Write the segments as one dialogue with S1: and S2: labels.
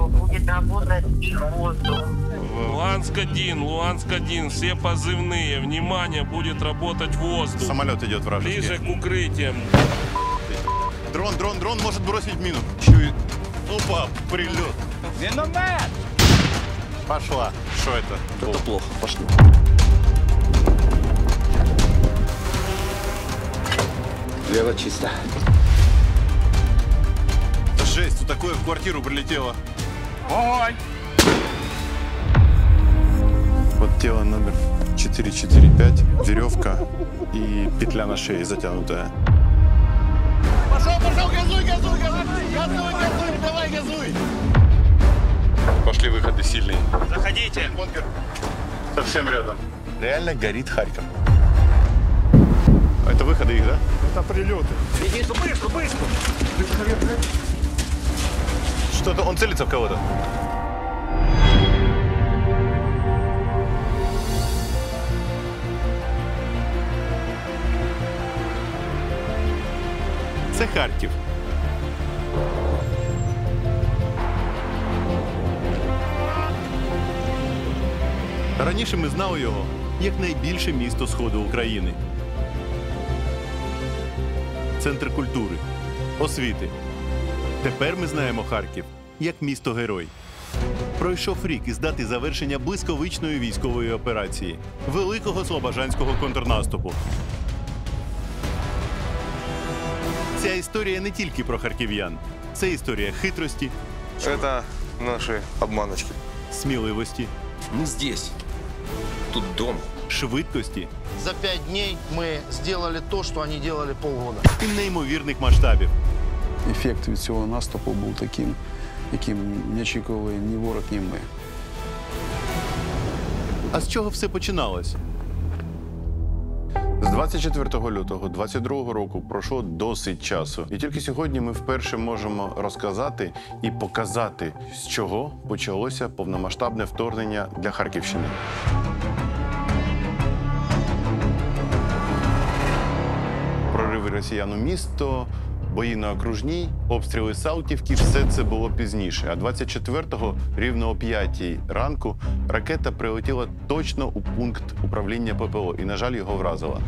S1: что будет работать и воздух.
S2: Луганск-1, Луганск-1, все позывные. Внимание, будет работать воздух.
S3: Самолет идет вражеский.
S2: Ближе к укрытиям.
S3: Дрон может бросить мину. Чует. Опа, прилет.
S4: Миномет!
S3: Пошла. Что это?
S5: Это плохо. Пошли.
S4: Лево чисто.
S3: Жесть, тут такое в квартиру прилетело.
S4: Огонь!
S3: Вот тело номер 445, веревка и петля на шее затянутая.
S4: Пошел, газуй, давай газуй!
S3: Пошли выходы сильные.
S2: Заходите.
S3: Бункер совсем рядом. Реально горит Харьков. Это выходы их, да?
S6: Это прилеты.
S4: Беги, быстро!
S3: Что-то он целится в кого-то. Це Харків. Раніше ми знали його як найбільше місто Сходу України. Центр культури, освіти. Тепер ми знаємо Харків як місто-герой. Пройшов рік із дати завершення блискавичної військової операції – Великого Слобожанського контрнаступу. Ця історія не тільки про харків'ян. Це історія хитрості,
S5: Это наши обманочки.
S3: сміливості,
S5: Мы здесь. Тут дом.
S3: швидкості
S7: За 5 дней мы сделали то, что они делали полгода.
S3: і неймовірних масштабів.
S8: Ефект від цього наступу був таким, яким не очікували ні ворог, ні ми.
S3: А з чого все починалось? З 24 лютого 22 року пройшло досить часу. І тільки сьогодні ми вперше можемо розказати і показати, з чого почалося повномасштабне вторгнення для Харківщини. Прориви росіян у місто, бої на окружній, обстріли Салтівки – все це було пізніше. А 24-го, рівно о 5-й ранку, ракета прилетіла точно у пункт управління ППО і, на жаль, його вразила.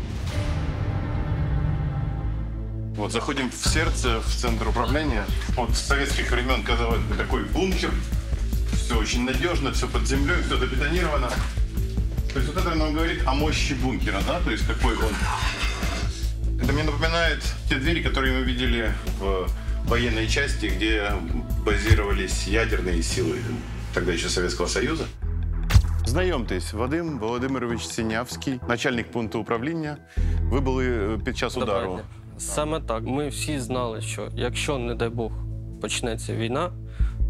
S3: Вот заходим в сердце, в центр управления. Вот с советских времен, казалось бы, такой бункер. Все очень надежно, все под землей, все забетонировано. То есть вот это нам говорит о мощи бункера, да? То есть какой он. Это мне напоминает те двери, которые мы видели в военной части, где базировались ядерные силы, тогда еще Советского Союза. Знайомтесь, Вадим Володимирович Синявський, начальник пункту управління. Ви були під час удару.
S9: Саме так. Ми всі знали, що якщо, не дай Бог, почнеться війна,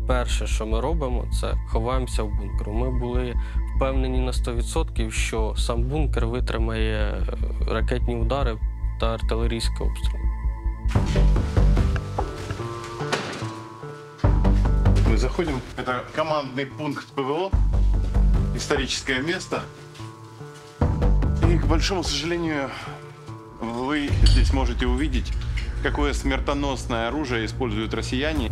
S9: перше, що ми робимо, це ховаємося в бункер. Ми були впевнені на 100%, що сам бункер витримає ракетні удари та артиллерийский обстрел.
S3: Мы заходим, это командный пункт ПВО, историческое место. И, к большому сожалению, вы здесь можете увидеть, какое смертоносное оружие используют россияне.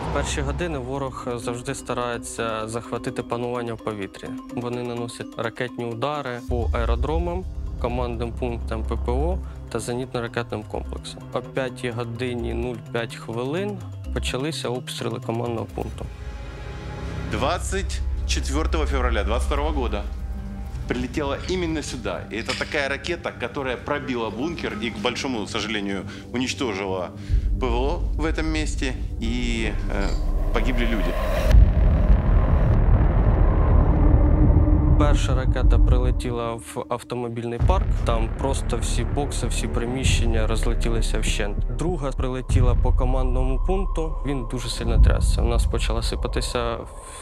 S9: В перші години ворог завжди старається захватити панування в повітрі. Вони наносять ракетні удари по аеродромам, командним пунктам ППО та зенітно-ракетним комплексам. О 5 годині 05 хвилин почалися обстріли командного пункту.
S3: 24 февраля 22 года прилетела именно сюда. И это такая ракета, которая пробила бункер и, к большому сожалению, уничтожила ПВО в этом месте, и погибли люди.
S9: Перша ракета прилетіла в автомобільний парк. Там просто всі бокси, всі приміщення розлетілися вщент. Друга прилетіла по командному пункту. Він дуже сильно трясся. У нас почала сипатися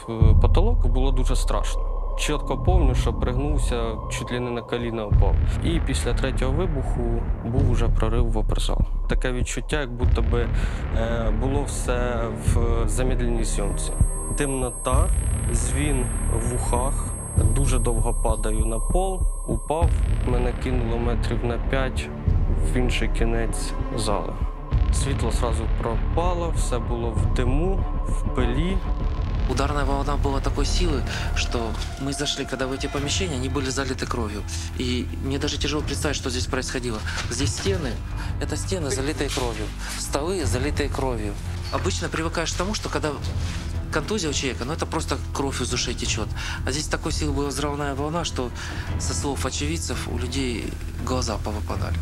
S9: в потолок. Було дуже страшно. Чітко пам'ятаю, що пригнувся, чуть ли не на коліна впав. І після третього вибуху був уже прорив в оперзал. Таке відчуття, як будто би було все в замедленій зйомці. Темнота, дзвін в ухах. Дуже довго падаю на пол, упав, мене кинуло метрів на 5 в інший кінець зали. Світло одразу пропало, все було в диму, в пилі.
S6: Ударная волна была такой силы, что мы зашли, когда в эти помещения, они были залиты кровью. И мне даже тяжело представить, что здесь происходило. Здесь стены, это стены, залитые кровью. Столы, залитые кровью. Обычно привыкаешь к тому, что когда контузия у человека, ну это просто кровь из ушей течет. А здесь такой силы была взрывная волна, что со слов очевидцев у людей глаза повыпадали.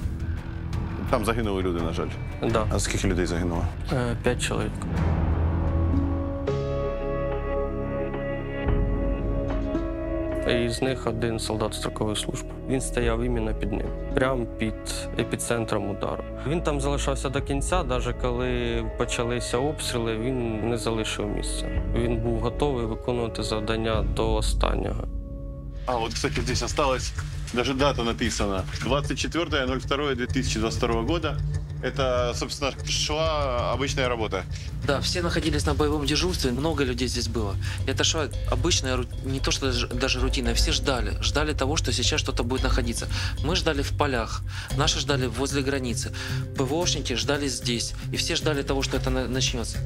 S3: Там загинули люди, на жаль.
S9: Да,
S3: А скільки людей загинуло?
S9: 5 чоловік. І з них один солдат строкової служби. Він стояв іменно під ним, прямо під епіцентром удару. Він там залишався до кінця, навіть коли почалися обстріли, він не залишив місця. Він був готовий виконувати завдання до останнього.
S3: А вот, кстати, здесь осталась даже дата написана. 24.02.2022 года. Это, собственно, шла обычная работа.
S6: Да, все находились на боевом дежурстве, много людей здесь было. Это шла обычная, не то что даже рутина, все ждали того, что сейчас что-то будет находиться. Мы ждали в полях, наши ждали возле границы, ПВОшники ждали здесь, и все ждали того, что это начнется.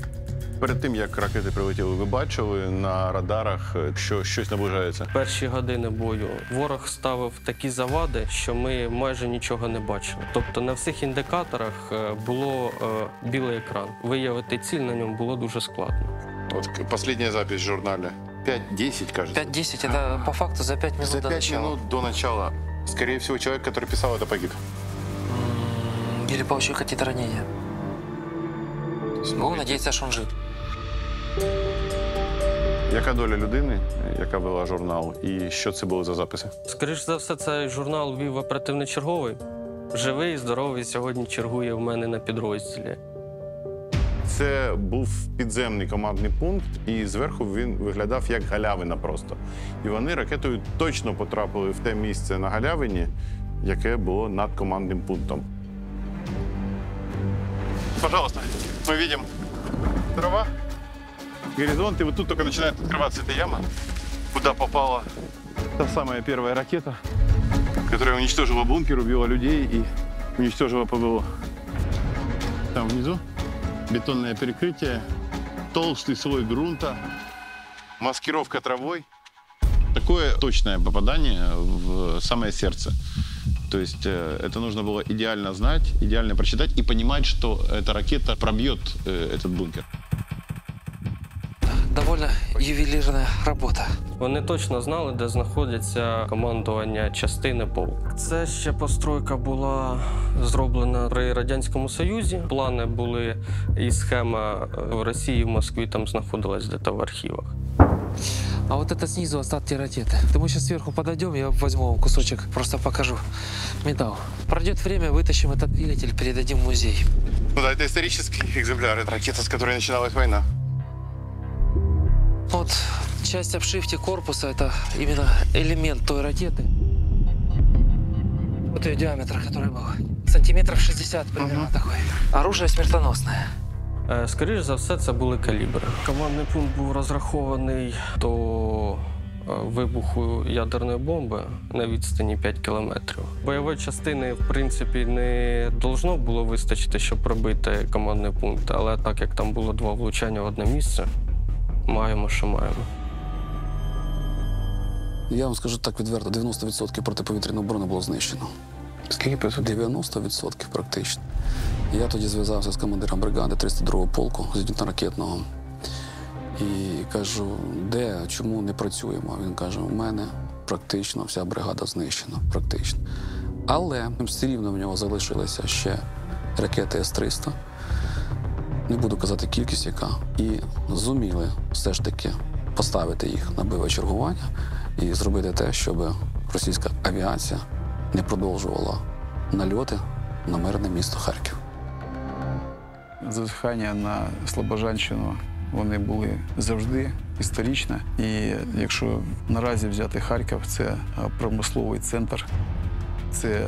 S3: Перед тим, як ракети прилетіли, ви бачили на радарах, що щось наближається?
S9: Перші години бою ворог ставив такі завади, що ми майже нічого не бачили. Тобто на всіх індикаторах було білий екран. Виявити ціль на ньому було дуже складно.
S3: Вот последняя запись в журнале. 5:10, кажется.
S6: 5-10, это по факту за 5 минут
S3: За
S6: до
S3: 5
S6: начала.
S3: минут до начала. Скорее всего, человек, который писал это, погиб.
S6: Или получил какие-то ранения. Будем надеяться, что он жив.
S3: Яка доля людини, яка вела журнал, і що це були за записи?
S9: Скоріше за все, цей журнал вів оперативний черговий. Живий, здоровий, сьогодні чергує в мене на підрозділі.
S3: Це був підземний командний пункт, і зверху він виглядав як галявина просто. І вони ракетою точно потрапили в те місце на галявині, яке було над командним пунктом. Пожалуйста, мы видим дрова, горизонт, и вот тут только начинает открываться эта яма, куда попала та самая первая ракета, которая уничтожила бункер, убила людей и уничтожила ПВО. Там внизу бетонное перекрытие, толстый слой грунта, маскировка травой. Такое точное попадание в самое сердце. То есть это нужно было идеально знать, идеально прочитать и понимать, что эта ракета пробьет этот бункер.
S6: Довольно ювелирная работа.
S9: Вони точно знали, де знаходяться командування частини полк. Це ще постройка була зроблена при Радянському Союзі. Плани були і схема в Росії, в Москві там знаходилась десь в архівах.
S6: А вот это снизу остатки ракеты. Мы сейчас сверху подойдем, я возьму вам кусочек, просто покажу металл. Пройдет время, вытащим этот двигатель, передадим в музей.
S3: Ну да, это исторический экземпляр. Это ракета, с которой начиналась война.
S6: Вот часть обшивки корпуса, это именно элемент той ракеты. Вот ее диаметр, который был. Сантиметров 60 примерно такой. Оружие смертоносное.
S9: Скоріше за все, це були калібри. Командний пункт був розрахований до вибуху ядерної бомби на відстані 5 кілометрів. Бойової частини, в принципі, не должно було вистачити, щоб пробити командний пункт, але так як там було 2 влучання в одне місце, маємо, що маємо.
S8: Я вам скажу так відверто, 90% протиповітряної оборони було знищено.
S3: Скільки?
S8: 90% практично. Я тоді зв'язався з командиром бригади 302-го полку зенітно-ракетного і кажу, чому не працюємо? Він каже, у мене практично вся бригада знищена, практично. Але все рівно в нього залишилися ще ракети С-300. Не буду казати кількість яка. І зуміли все ж таки поставити їх на бойове чергування і зробити те, щоб російська авіація не продовжувала нальоти на мирне місто Харків. Зазіхання на Слобожанщину, вони були завжди історичні. І якщо наразі взяти Харків, це промисловий центр, це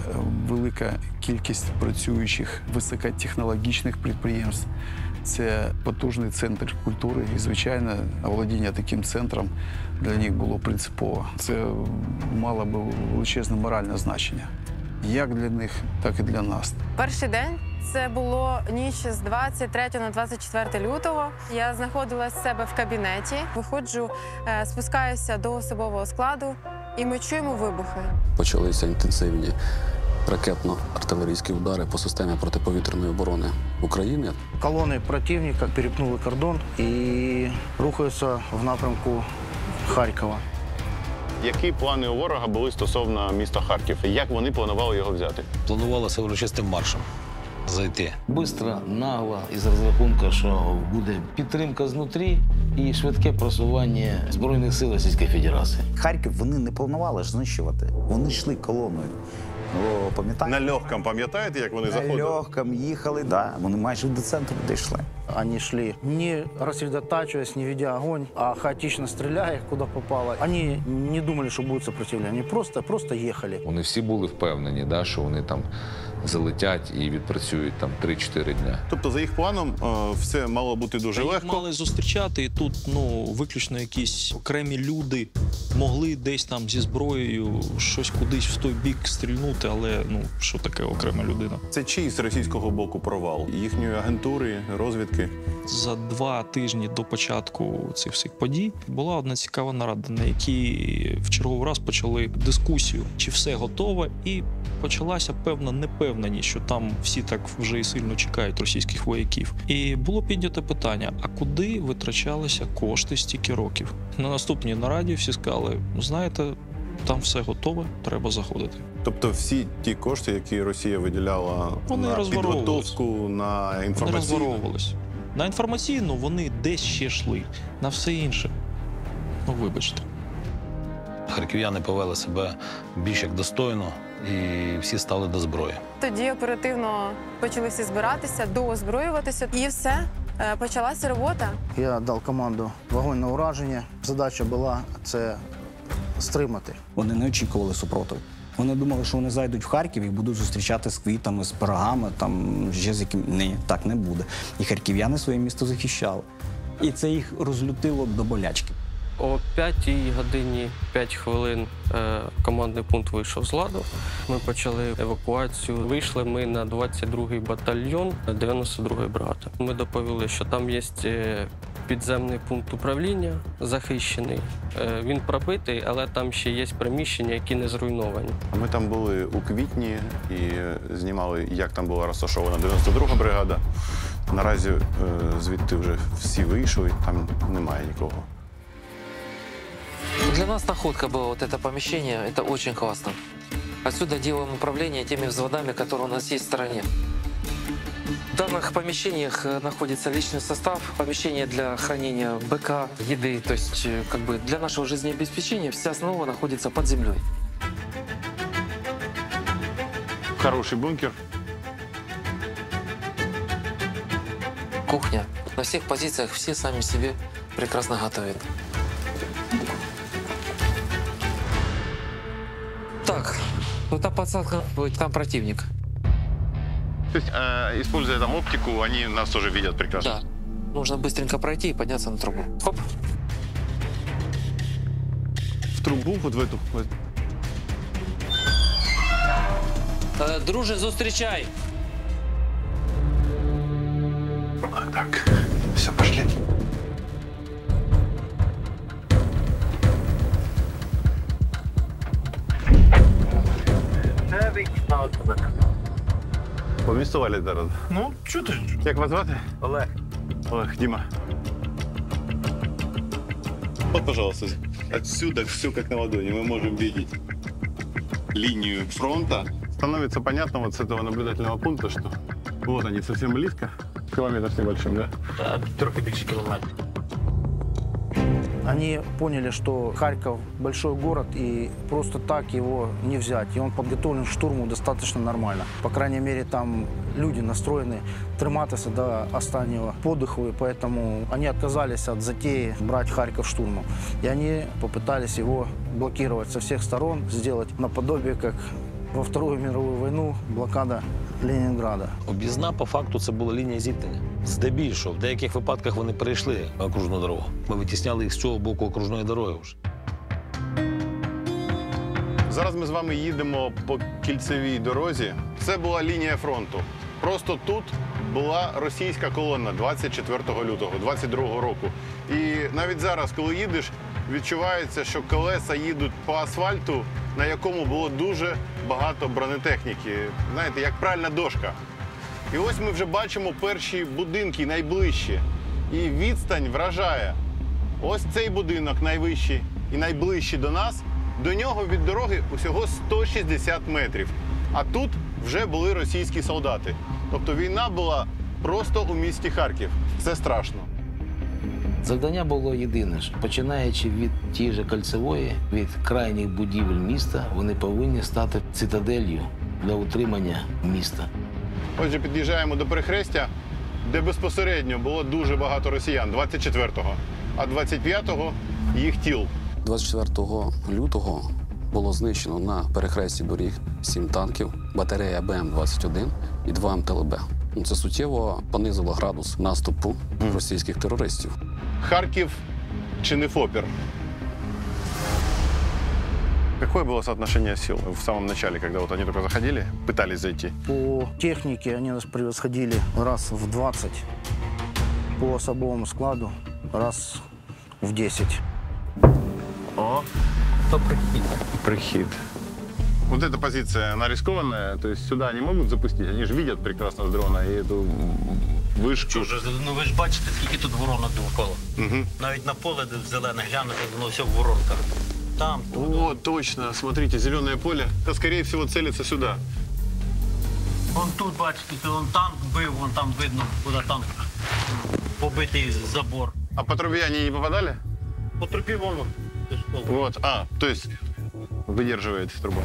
S8: велика кількість працюючих високотехнологічних підприємств, це потужний центр культури. І, звичайно, володіння таким центром для них було принципово. Це мало би величезне моральне значення. Як для них, так і для нас.
S10: Перший день Це було ніч з 23 на 24 лютого. Я знаходилася в себе в кабінеті, виходжу, спускаюся до особового складу, і ми чуємо вибухи.
S8: Почалися інтенсивні ракетно-артилерійські удари по системі протиповітряної оборони України.
S7: Колонны противника перепнули кордон и рухаются в напрямку Харкова.
S3: Які плани у ворога були стосовно міста Харків? І як вони планували його взяти?
S11: Планувалося урочистим маршем зайти.
S12: Бистро, нагло, із розрахунку, що буде підтримка знутрі і швидке просування Збройних сил Російської Федерації.
S13: Харків вони не планували ж знищувати. Вони йшли колоною.
S3: На легкому, пам'ятаєте, як вони заходили?
S13: На легкому їхали, да. Вони майже до центру дійшли.
S7: Они шли, не рассредотачиваясь, не ведя огонь, а хаотично стреляя, куда попало. Они не думали, что будет сопротивление. Они просто ехали.
S14: Вони всі були впевнені, да, що вони там залетять і відпрацюють там 3-4 дня.
S3: Тобто, за їх планом, все мало бути дуже легко.
S15: Їх мали зустрічати, і тут виключно якісь окремі люди могли десь там зі зброєю щось кудись в той бік стрільнути, але що таке окрема людина?
S3: Це чий з російського боку провал? Їхньої агентури, розвідки?
S15: За 2 тижні до початку цих всіх подій була одна цікава нарада, на якій в черговий раз почали дискусію, чи все готове, і почалася певна непевненість, що там всі так вже і сильно чекають російських вояків. І було піднято питання, а куди витрачалися кошти стільки років? На наступній нараді всі сказали, знаєте, там все готове, треба заходити.
S3: Тобто всі ті кошти, які Росія виділяла на підготовку, на інформаційну?
S15: Вони розворовувалися. На інформаційну вони десь ще йшли, на все інше. Вибачте.
S11: Харків'яни повели себе більш як достойно, і всі стали до зброї.
S10: Тоді оперативно почали всі збиратися, доозброюватися, і все, почалася робота.
S7: Я дав команду вогонь на ураження. Задача була це стримати.
S16: Вони не очікували супротиву. Вони думали, що вони зайдуть в Харків і будуть зустрічати з квітами, з пирогами, ще з яким... Ні, так не буде. І харків'яни своє місто захищали. І це їх розлютило до болячки.
S9: О 5-й годині 5 хвилин командний пункт вийшов з ладу. Ми почали евакуацію. Вийшли ми на 22-й батальйон 92-ї бригади. Ми доповіли, що там є підземний пункт управління захищений. Він пробитий, але там ще є приміщення, які не зруйновані.
S3: Ми там були у квітні і знімали, як там була розташована 92-га бригада. Наразі звідти вже всі вийшли, там немає нікого.
S6: Для нас находка была вот это помещение, это очень классно. Отсюда делаем управление теми взводами, которые у нас есть в стороне. В данных помещениях находится личный состав, помещение для хранения БК, еды, то есть для нашего жизнеобеспечения вся основа находится под землей.
S3: Хороший бункер.
S6: Кухня. На всех позициях все сами себе прекрасно готовят. Так, та подсадка, там противник.
S3: То есть, используя там оптику, они нас тоже видят прекрасно?
S6: Да. Нужно быстренько пройти и подняться на трубу. Хоп.
S3: В трубу, вот в эту?
S6: Друже, зустрічай!
S3: Так, все, пошли. Помістували зараз?
S4: Ну, що ти?
S3: Як вас звати?
S4: Олег.
S3: Олег, Дима. Вот, пожалуйста, отсюда все как на ладони. Мы можем видеть линию фронта. Становится понятно вот с этого наблюдательного пункта, что вот они совсем близко. Километр с небольшим, да?
S4: Да, трохи більше кілометрів.
S7: Они поняли, что Харьков большой город, и просто так его не взять. И он подготовлен к штурму достаточно нормально. По крайней мере, там люди настроены триматися до останнего подыху, и поэтому они отказались от затеи брать Харьков штурмом. И они попытались его блокировать со всех сторон, сделать наподобие, как во Вторую мировую войну, блокада Ленінграда.
S11: Об'їзна, по факту, це була лінія зіткнення. Здебільшого, в деяких випадках вони перейшли окружну дорогу. Ми витісняли їх з цього боку окружної дороги вже.
S3: Зараз ми з вами їдемо по кільцевій дорозі. Це була лінія фронту. Просто тут була російська колона 24 лютого 22 року. І навіть зараз, коли їдеш, відчувається, що колеса їдуть по асфальту, на якому було дуже багато бронетехніки. Знаєте, як пральна дошка. І ось ми вже бачимо перші будинки найближчі. І відстань вражає. Ось цей будинок найвищий і найближчий до нас. До нього від дороги усього 160 метрів. А тут вже були російські солдати. Тобто війна була просто у місті Харків. Це страшно.
S12: Завдання було єдине ж. Починаючи від тієї ж Кольцевої, від крайніх будівель міста, вони повинні стати цитаделью для утримання міста.
S3: Отже, під'їжджаємо до перехрестя, де безпосередньо було дуже багато росіян 24-го, а 25-го їх тіл.
S8: 24 лютого було знищено на перехресті доріг 7 танків, батарея БМ-21 і 2 МТЛБ. Це суттєво понизило градус наступу російських терористів.
S3: Харків чи не ФОПер? Какое было соотношение сил в самом начале, когда вот они только заходили, пытались зайти?
S7: По технике они нас превосходили раз в 20. По особовому складу раз в 10.
S4: О, то прихід.
S3: Прихід. Вот эта позиция, она рискованная, то есть сюда они могут запустить, они же видят прекрасно с дрона и эту вишку.
S4: Ну ви ж бачите, скільки тут воронок довкола. Навіть на поле, де зелене глянути, воно все в воронках. Там.
S3: О, точно, смотрите, зеленое поле. Это, скорее всего, целится сюда.
S4: Вон тут, бачите, вон танк бив, вон там видно, куди танк побитий забор.
S3: А по трубе они не попадали?
S4: По трубі воно.
S3: Вот, то есть выдерживает труба.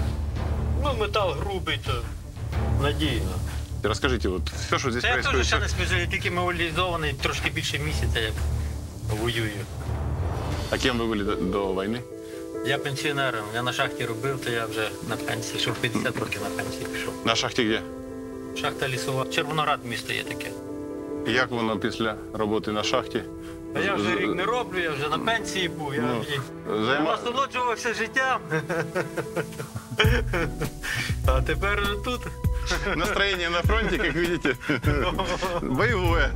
S4: Ну, метал грубий, то надійно.
S3: Расскажите, вот все, что здесь происходит.
S4: Я теж ще не спіжую, тільки мобілізований, трошки більше місяця, як воюю.
S3: А кем вы были до войны?
S4: Я пенсіонером, я на шахті робив, то я вже на пенсії, що 50 років на пенсії пішов.
S3: На шахті де?
S4: Шахта лісова. Червоноград місто є таке.
S3: І як воно після роботи на шахті?
S4: А я вже рік не роблю, я вже на пенсії був, я насолоджувався життям. А тепер тут.
S3: Настроєння на фронті, як бачите, бойове.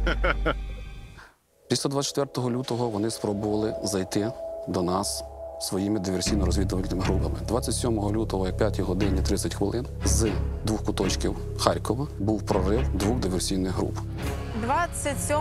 S8: Після 24 лютого вони спробували зайти до нас своїми диверсійно-розвідувальними групами. 27 лютого о 5 годині 30 хвилин з 2 куточків Харкова був прорив 2 диверсійних груп.
S10: 27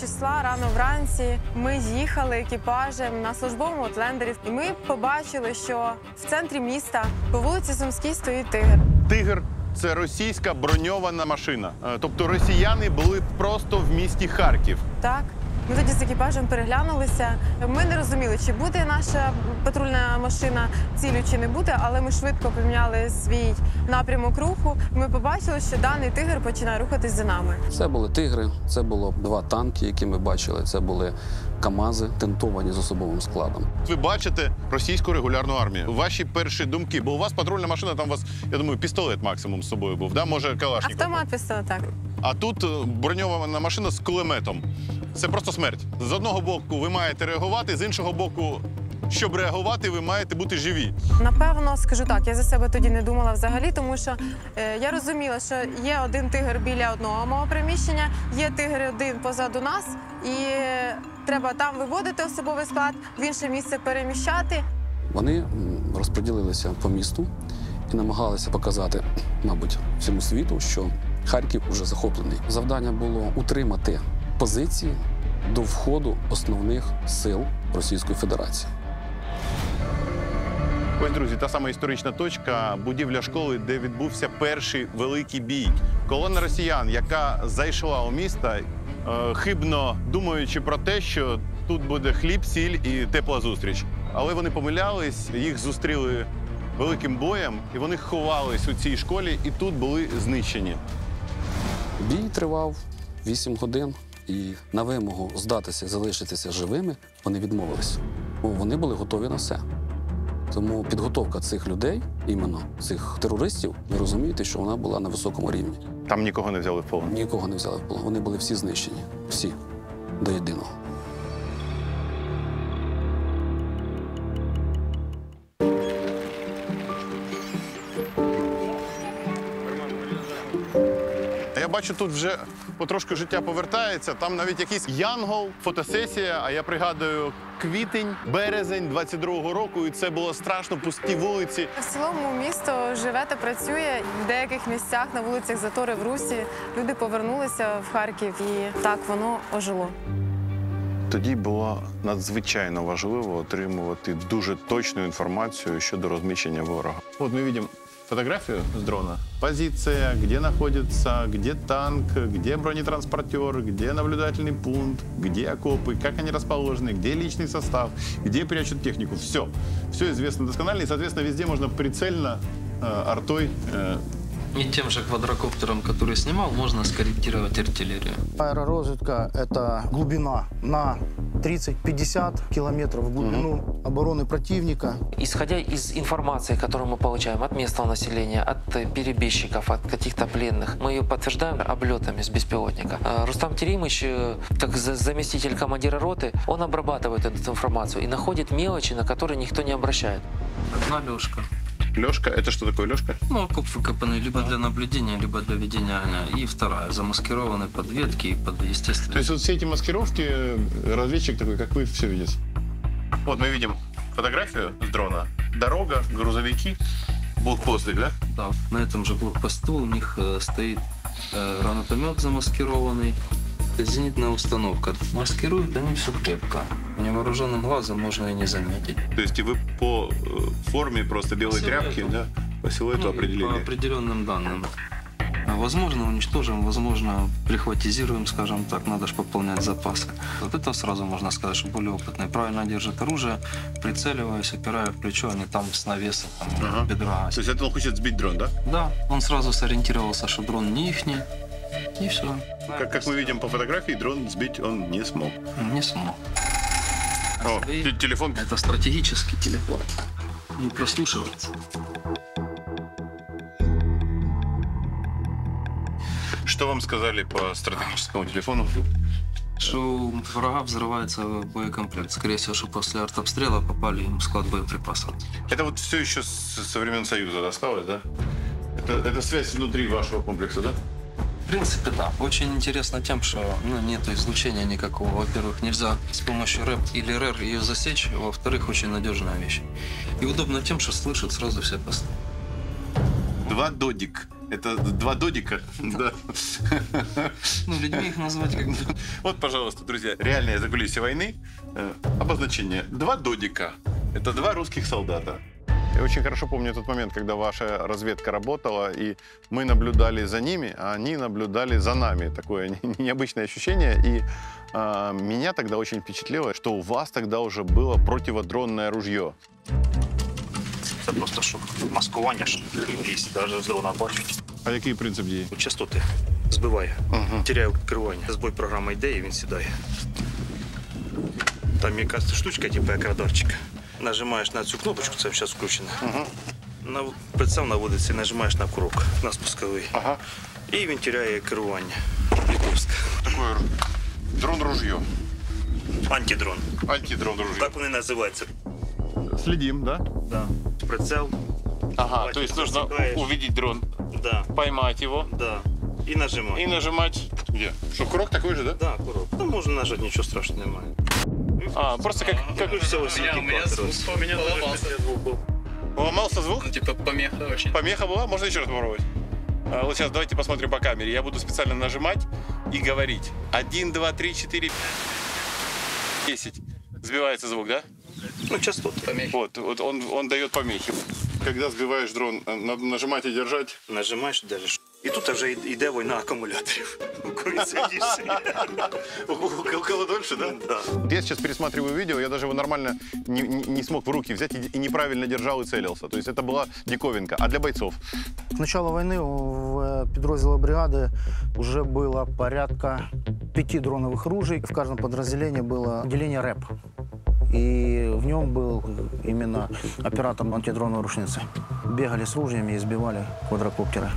S10: числа рано вранці ми їхали екіпажем на службовому отлендері. І ми побачили, що в центрі міста по вулиці Сумській стоїть «Тигр».
S3: «Тигр» – це російська броньована машина. Тобто росіяни були просто в місті Харків.
S10: Так. Ми тоді з екіпажем переглянулися. Ми не розуміли, чи буде наша патрульна машина ціллю, чи не буде, але ми швидко поміняли свій напрямок руху. Ми побачили, що даний «Тигр» починає рухатись за нами.
S8: Це були «Тигри», це було 2 танки, які ми бачили, це були КАМАЗи, тентовані з особовим складом.
S3: Ви бачите російську регулярну армію. Ваші перші думки, бо у вас патрульна машина, там у вас, я думаю, пістолет максимум з собою був, да? Може, калашников?
S10: Автомат, пістолет, так.
S3: А тут броньована машина з кулеметом. Це просто смерть. З одного боку ви маєте реагувати, з іншого боку, щоб реагувати, ви маєте бути живі.
S10: Напевно, скажу так, я за себе тоді не думала взагалі, тому що я розуміла, що є один «Тигр» біля одного мого приміщення, є «Тигр» один позаду нас, і треба там виводити особовий склад, в інше місце переміщати.
S8: Вони розподілилися по місту і намагалися показати, мабуть, всьому світу, що Харків вже захоплений. Завдання було утримати позиції до входу основних сил Російської Федерації.
S3: Ось, друзі, та сама історична точка – будівля школи, де відбувся перший великий бій. Колона росіян, яка зайшла у місто, хибно думаючи про те, що тут буде хліб, сіль і тепла зустріч. Але вони помилялись, їх зустріли великим боєм, і вони ховались у цій школі, і тут були знищені.
S8: Бій тривав 8 годин, і на вимогу здатися, залишитися живими, вони відмовились. Бо вони були готові на все. Тому підготовка цих людей, іменно цих терористів, ви розумієте, що вона була на високому рівні.
S3: Там нікого не взяли в полон?
S8: Нікого не взяли в полон. Вони були всі знищені. Всі. До єдиного.
S3: Я бачу що тут вже потрошку життя повертається. Там навіть якийсь янгол, фотосесія, а я пригадую квітень, березень 22-го року, і це було страшно, пусті вулиці.
S10: В цілому місто живе та працює. В деяких місцях на вулицях затори в русі. Люди повернулися в Харків і так воно ожило.
S3: Тоді було надзвичайно важливо отримувати дуже точну інформацію щодо розміщення ворога. От ми бачимо фотографию с дрона. Позиция, где находится, где танк, где бронетранспортер, где наблюдательный пункт, где окопы, как они расположены, где личный состав, где прячут технику. Все. Все известно досконально, и, соответственно, везде можно прицельно артой.
S17: И тем же квадрокоптером, который снимал, можно скорректировать артиллерию.
S7: Аэророзведка – это глубина на 30-50 километров в глубину обороны противника.
S6: Исходя из информации, которую мы получаем от местного населения, от перебежчиков, от каких-то пленных, мы ее подтверждаем облетами с беспилотника. Рустам Теримович, как заместитель командира роты, он обрабатывает эту информацию и находит мелочи, на которые никто не обращает.
S17: Одна лёжка.
S3: Лёжка? Это что такое лёжка?
S17: Ну, окоп выкопанный либо для наблюдения, либо для ведения огня. И вторая, замаскированные под ветки и под естественные.
S3: То есть вот все эти маскировки, разведчик такой, как вы, все видит. Вот мы видим фотографию с дрона. Дорога, грузовики, блокпосты, да?
S17: Да, на этом же блокпосту у них стоит гранатомет замаскированный. Зенитная установка. Маскируют они все крепко. Невооруженным глазом можно и не заметить.
S3: То есть и вы по форме просто белой тряпки, да, по силуэту определили?
S17: По определенным данным. Возможно, уничтожим, возможно, прихватизируем, скажем так, надо же пополнять запасы. Вот это сразу можно сказать, что более опытный. Правильно держит оружие, прицеливаясь, опирая в плечо, а не там с навеса, там, бедра.
S3: То есть это он хочет сбить дрон, да?
S17: Да, он сразу сориентировался, что дрон не ихний, и все.
S3: Как мы видим по фотографии, дрон сбить он не смог.
S17: Не смог.
S3: О, телефон.
S17: Это стратегический телефон. Не прослушивается.
S3: Что вам сказали по стратегическому телефону?
S17: Что у врага взрывается боекомплект. Скорее всего, что после артобстрела попали им в склад боеприпасов.
S3: Это вот все еще со времен Союза досталось, да? Это связь внутри вашего комплекса, да?
S17: В принципе, да. Очень интересно тем, что нет излучения никакого. Во-первых, нельзя с помощью РЭП или РЭР ее засечь. Во-вторых, очень надежная вещь. И удобно тем, что слышит сразу все посты.
S3: 2 додик. Это 2 додика? Да.
S17: Ну, людьми их назвать как-то.
S3: Вот, пожалуйста, друзья, реальное закулисье войны. Обозначение. 2 додика. Это 2 русских солдата. Я очень хорошо помню тот момент, когда ваша разведка работала, и мы наблюдали за ними, а они наблюдали за нами. Такое необычное ощущение. И меня тогда очень впечатлило, что у вас тогда уже было противодронное ружье.
S18: Це просто шок. Маскування ж якісь, навіть з дрона бачить.
S3: А який принцип дії?
S18: Частоти збиває, теряє керування. Збой програми йде і він сідає. Там якась штучка, типу як радарчик. Нажимаєш на цю кнопочку, це зараз включено. На прицел наводиться і нажимаєш на курок, на спусковий. І він теряє керування. Літовське.
S3: Такое дрон-ружье.
S18: Антидрон.
S3: Антидрон-ружье.
S18: Так вони називаються.
S3: Следим, да?
S18: Да. Прицел.
S2: Ага, то есть нужно увидеть дрон,
S18: да.
S2: Поймать его.
S18: Да. И нажимать.
S2: И нажимать.
S3: Где? Что, курок такой же, да?
S18: Да, курок. Ну, можно нажать, ничего страшного немає.
S2: Просто как
S18: у меня звук поломался.
S3: Поломался звук?
S18: Ну, типа помеха очень.
S3: Помеха была? Можно еще раз попробовать? Вот сейчас давайте посмотрим по камере. Я буду специально нажимать и говорить. 1, 2, 3, 4, 10. Сбивается звук, да?
S18: Ну, частоты. Помехи.
S3: Вот он дает помехи. Когда сбиваешь дрон, надо нажимать и держать.
S18: Нажимаешь, держишь. И тут вже йде війна акумуляторів. Коли сидишь.
S3: Около дольше, да?
S18: Да.
S3: Я сейчас пересматриваю видео, я даже его нормально не смог в руки взять и неправильно держал и целился. То есть это была диковинка. А для бойцов?
S7: С начала войны в подразделе бригады уже было порядка 5 дроновых ружей. В каждом подразделении было отделение РЭП. И в нем был именно оператор антидроновой рушницы. Бегали с ружьями и сбивали квадрокоптеры.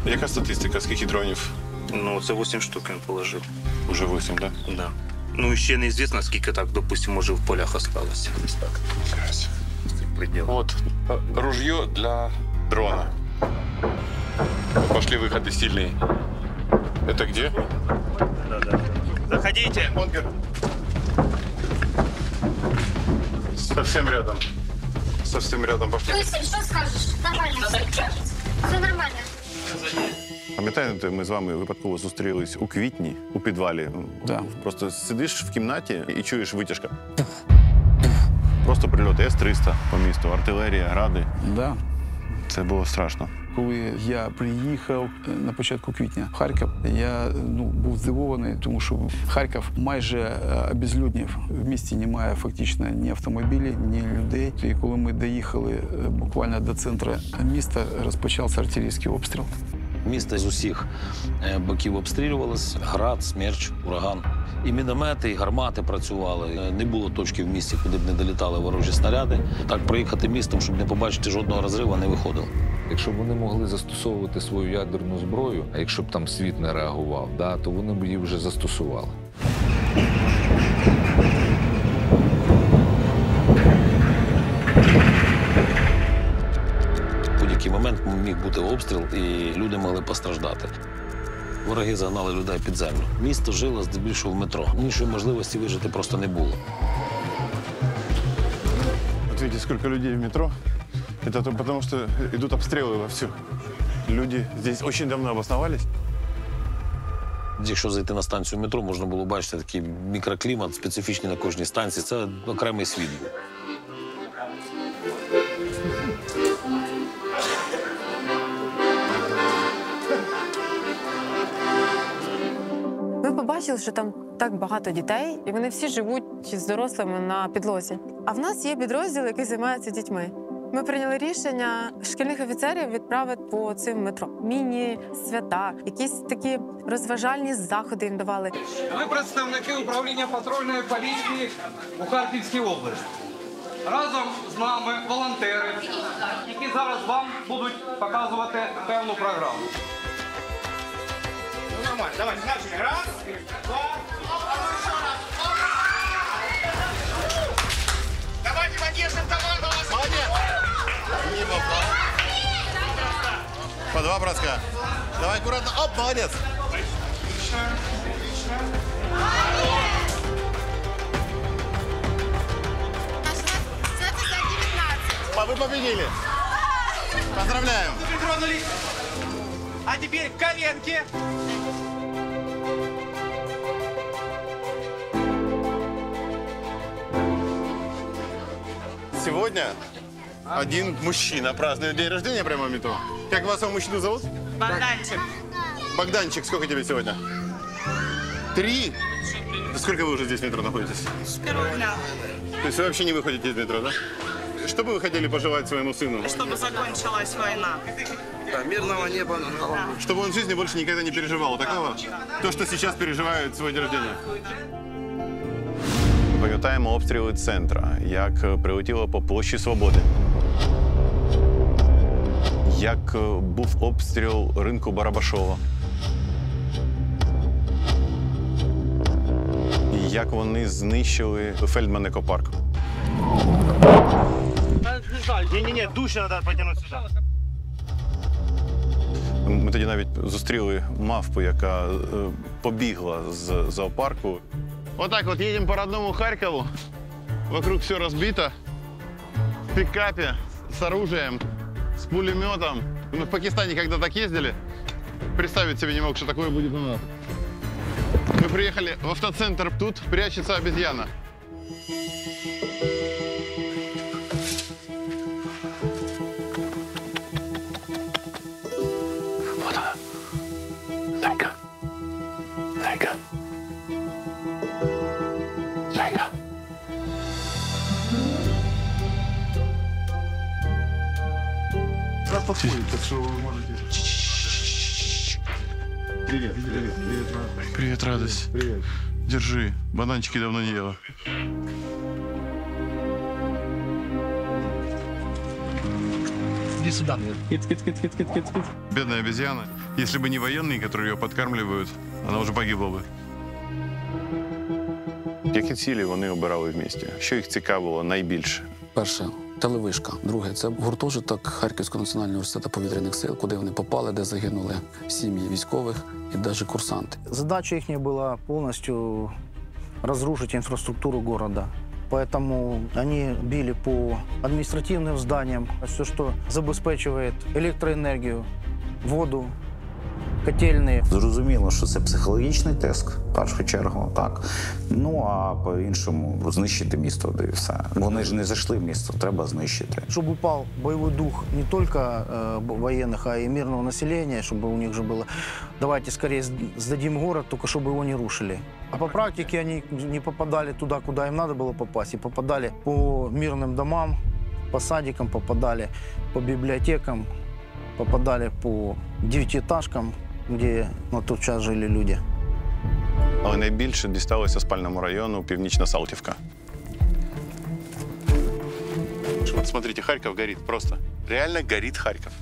S3: Яка статистика, скільки дронів?
S18: Ну, це 8 штук він положив.
S3: Уже 8, да?
S18: Да. Ну, ще неізвісно, скільки так, допустим, може в полях осталось. Так.
S3: Вот ружье для дрона. Пошли выходы сильные. Это где?
S18: Да. Заходите.
S3: Бункер. Совсем рядом. Совсем рядом пошли.
S19: Что скажешь? Нормально. Все нормально.
S3: Пам'ятаєте, ми з вами випадково зустрілись у квітні, у підвалі.
S8: Да.
S3: Просто сидиш в кімнаті і чуєш витяжка. Просто прильоти С-300 по місту, артилерія, гради.
S8: Да.
S3: Це було страшно.
S8: Коли я приїхав на початку квітня в Харків, я був здивований, тому що Харків майже обезлюднів. В місті немає фактично ні автомобілів, ні людей. І коли ми доїхали буквально до центру міста, розпочався артилерійський обстріл.
S11: Місто з усіх боків обстрілювалось. Град, смерч, ураган. І міномети, і гармати працювали. Не було точки в місті, куди б не долітали ворожі снаряди. Так проїхати містом, щоб не побачити жодного розриву, не виходило.
S14: Якщо б вони могли застосовувати свою ядерну зброю, а якщо б там світ не реагував, то вони б її вже застосували.
S11: В будь-який момент міг бути обстріл, і люди могли постраждати. Вороги загнали людей під землю. Місто жило здебільшого в метро. Іншої можливості вижити просто не було.
S3: Вот видите, сколько людей в метро. Это потому, что идут обстрелы вовсю. Люди здесь очень давно обосновались.
S11: Якщо зайти на станцію метро, можна було бачити такий мікроклімат, специфічний на кожній станції. Це окремий світ був.
S10: Ми побачили, що там так багато дітей, і вони всі живуть з дорослими на підлозі. А в нас є підрозділ, який займається дітьми. Ми прийняли рішення шкільних офіцерів відправити по цим метро. Міні-свята, якісь такі розважальні заходи їм давали.
S20: Ми представники управління патрульної поліції у Харківській області. Разом з нами волонтери, які зараз вам будуть показувати певну програму. Ну, нормально, давай, значить, раз, два, давайте поддержим команду.
S3: Молодец! Не попал. По два броска. Давай аккуратно. Оп, молодец. Вы победили. Поздравляем.
S20: А теперь коленки.
S3: Сегодня один мужчина празднует день рождения прямо в метро. Как вас, мужчину зовут?
S21: Богданчик.
S3: Богданчик, сколько тебе сегодня? 3? Сколько вы уже здесь в метро находитесь?
S21: С первого дня.
S3: То есть вы вообще не выходите из метро, да? Что бы вы хотели пожелать своему сыну?
S21: Чтобы закончилась война.
S3: Да, мирного неба над головой. Чтобы он в жизни больше никогда не переживал такого, то, что сейчас переживает свой день рождения. Пам'ятаємо обстріли центра, як прилетіло по площі Свободи, як був обстріл ринку Барабашова, і як вони знищили Фельдман екопарк.
S18: Ні, душі треба потягнути сюди.
S3: Ми тоді навіть зустріли мавпу, яка побігла з зоопарку. Вот так вот едем по родному Харькову. Вокруг все разбито. В пикапе, с оружием, с пулеметом. Мы в Пакистане когда так ездили, представить себе не мог, что такое будет у нас. Мы приехали в автоцентр, тут прячется обезьяна. Вот она. Зайка. Зайка. Зайка.
S22: Подходит, так что вы можете... Привет, привет, привет, радость.
S3: Привет, радость.
S22: Привет.
S3: Держи, бананчики давно не ела.
S22: Иди сюда.
S3: Кит. Бедная обезьяна. Если бы не военные, которые ее подкармливают, она уже погибла бы. Які цілі вони обирали в місті? Що їх цікавило найбільше?
S8: Перше телевишка. Друге – це гуртожиток Харківського національного університету повітряних сил, куди вони попали, де загинули сім'ї військових і навіть курсанти.
S7: Задача их была полностью разрушить инфраструктуру города. Поэтому они били по административным зданиям, все, что забезпечивает электроэнергию, воду, котельні.
S13: Зрозуміло, що це психологічний тиск, в першу чергу, так. Ну, а по-іншому знищити місто, де і все. Вони ж не зайшли в місто, треба знищити.
S7: Щоб упав бойовий дух не тільки воєнних, а й мирного населення, щоб у них же було «давайте скорее сдадим город, только чтобы его не рушили». А по практике они не попадали туда, куда им надо было попасть, и попадали по мирным домам, по садикам, попадали по библиотекам, попадали по девятиэтажкам, де на той час жили люди.
S3: Але найбільше дісталося спальному району Північна Салтівка. Вот смотрите, Харьков горит просто. Реально горит Харьков.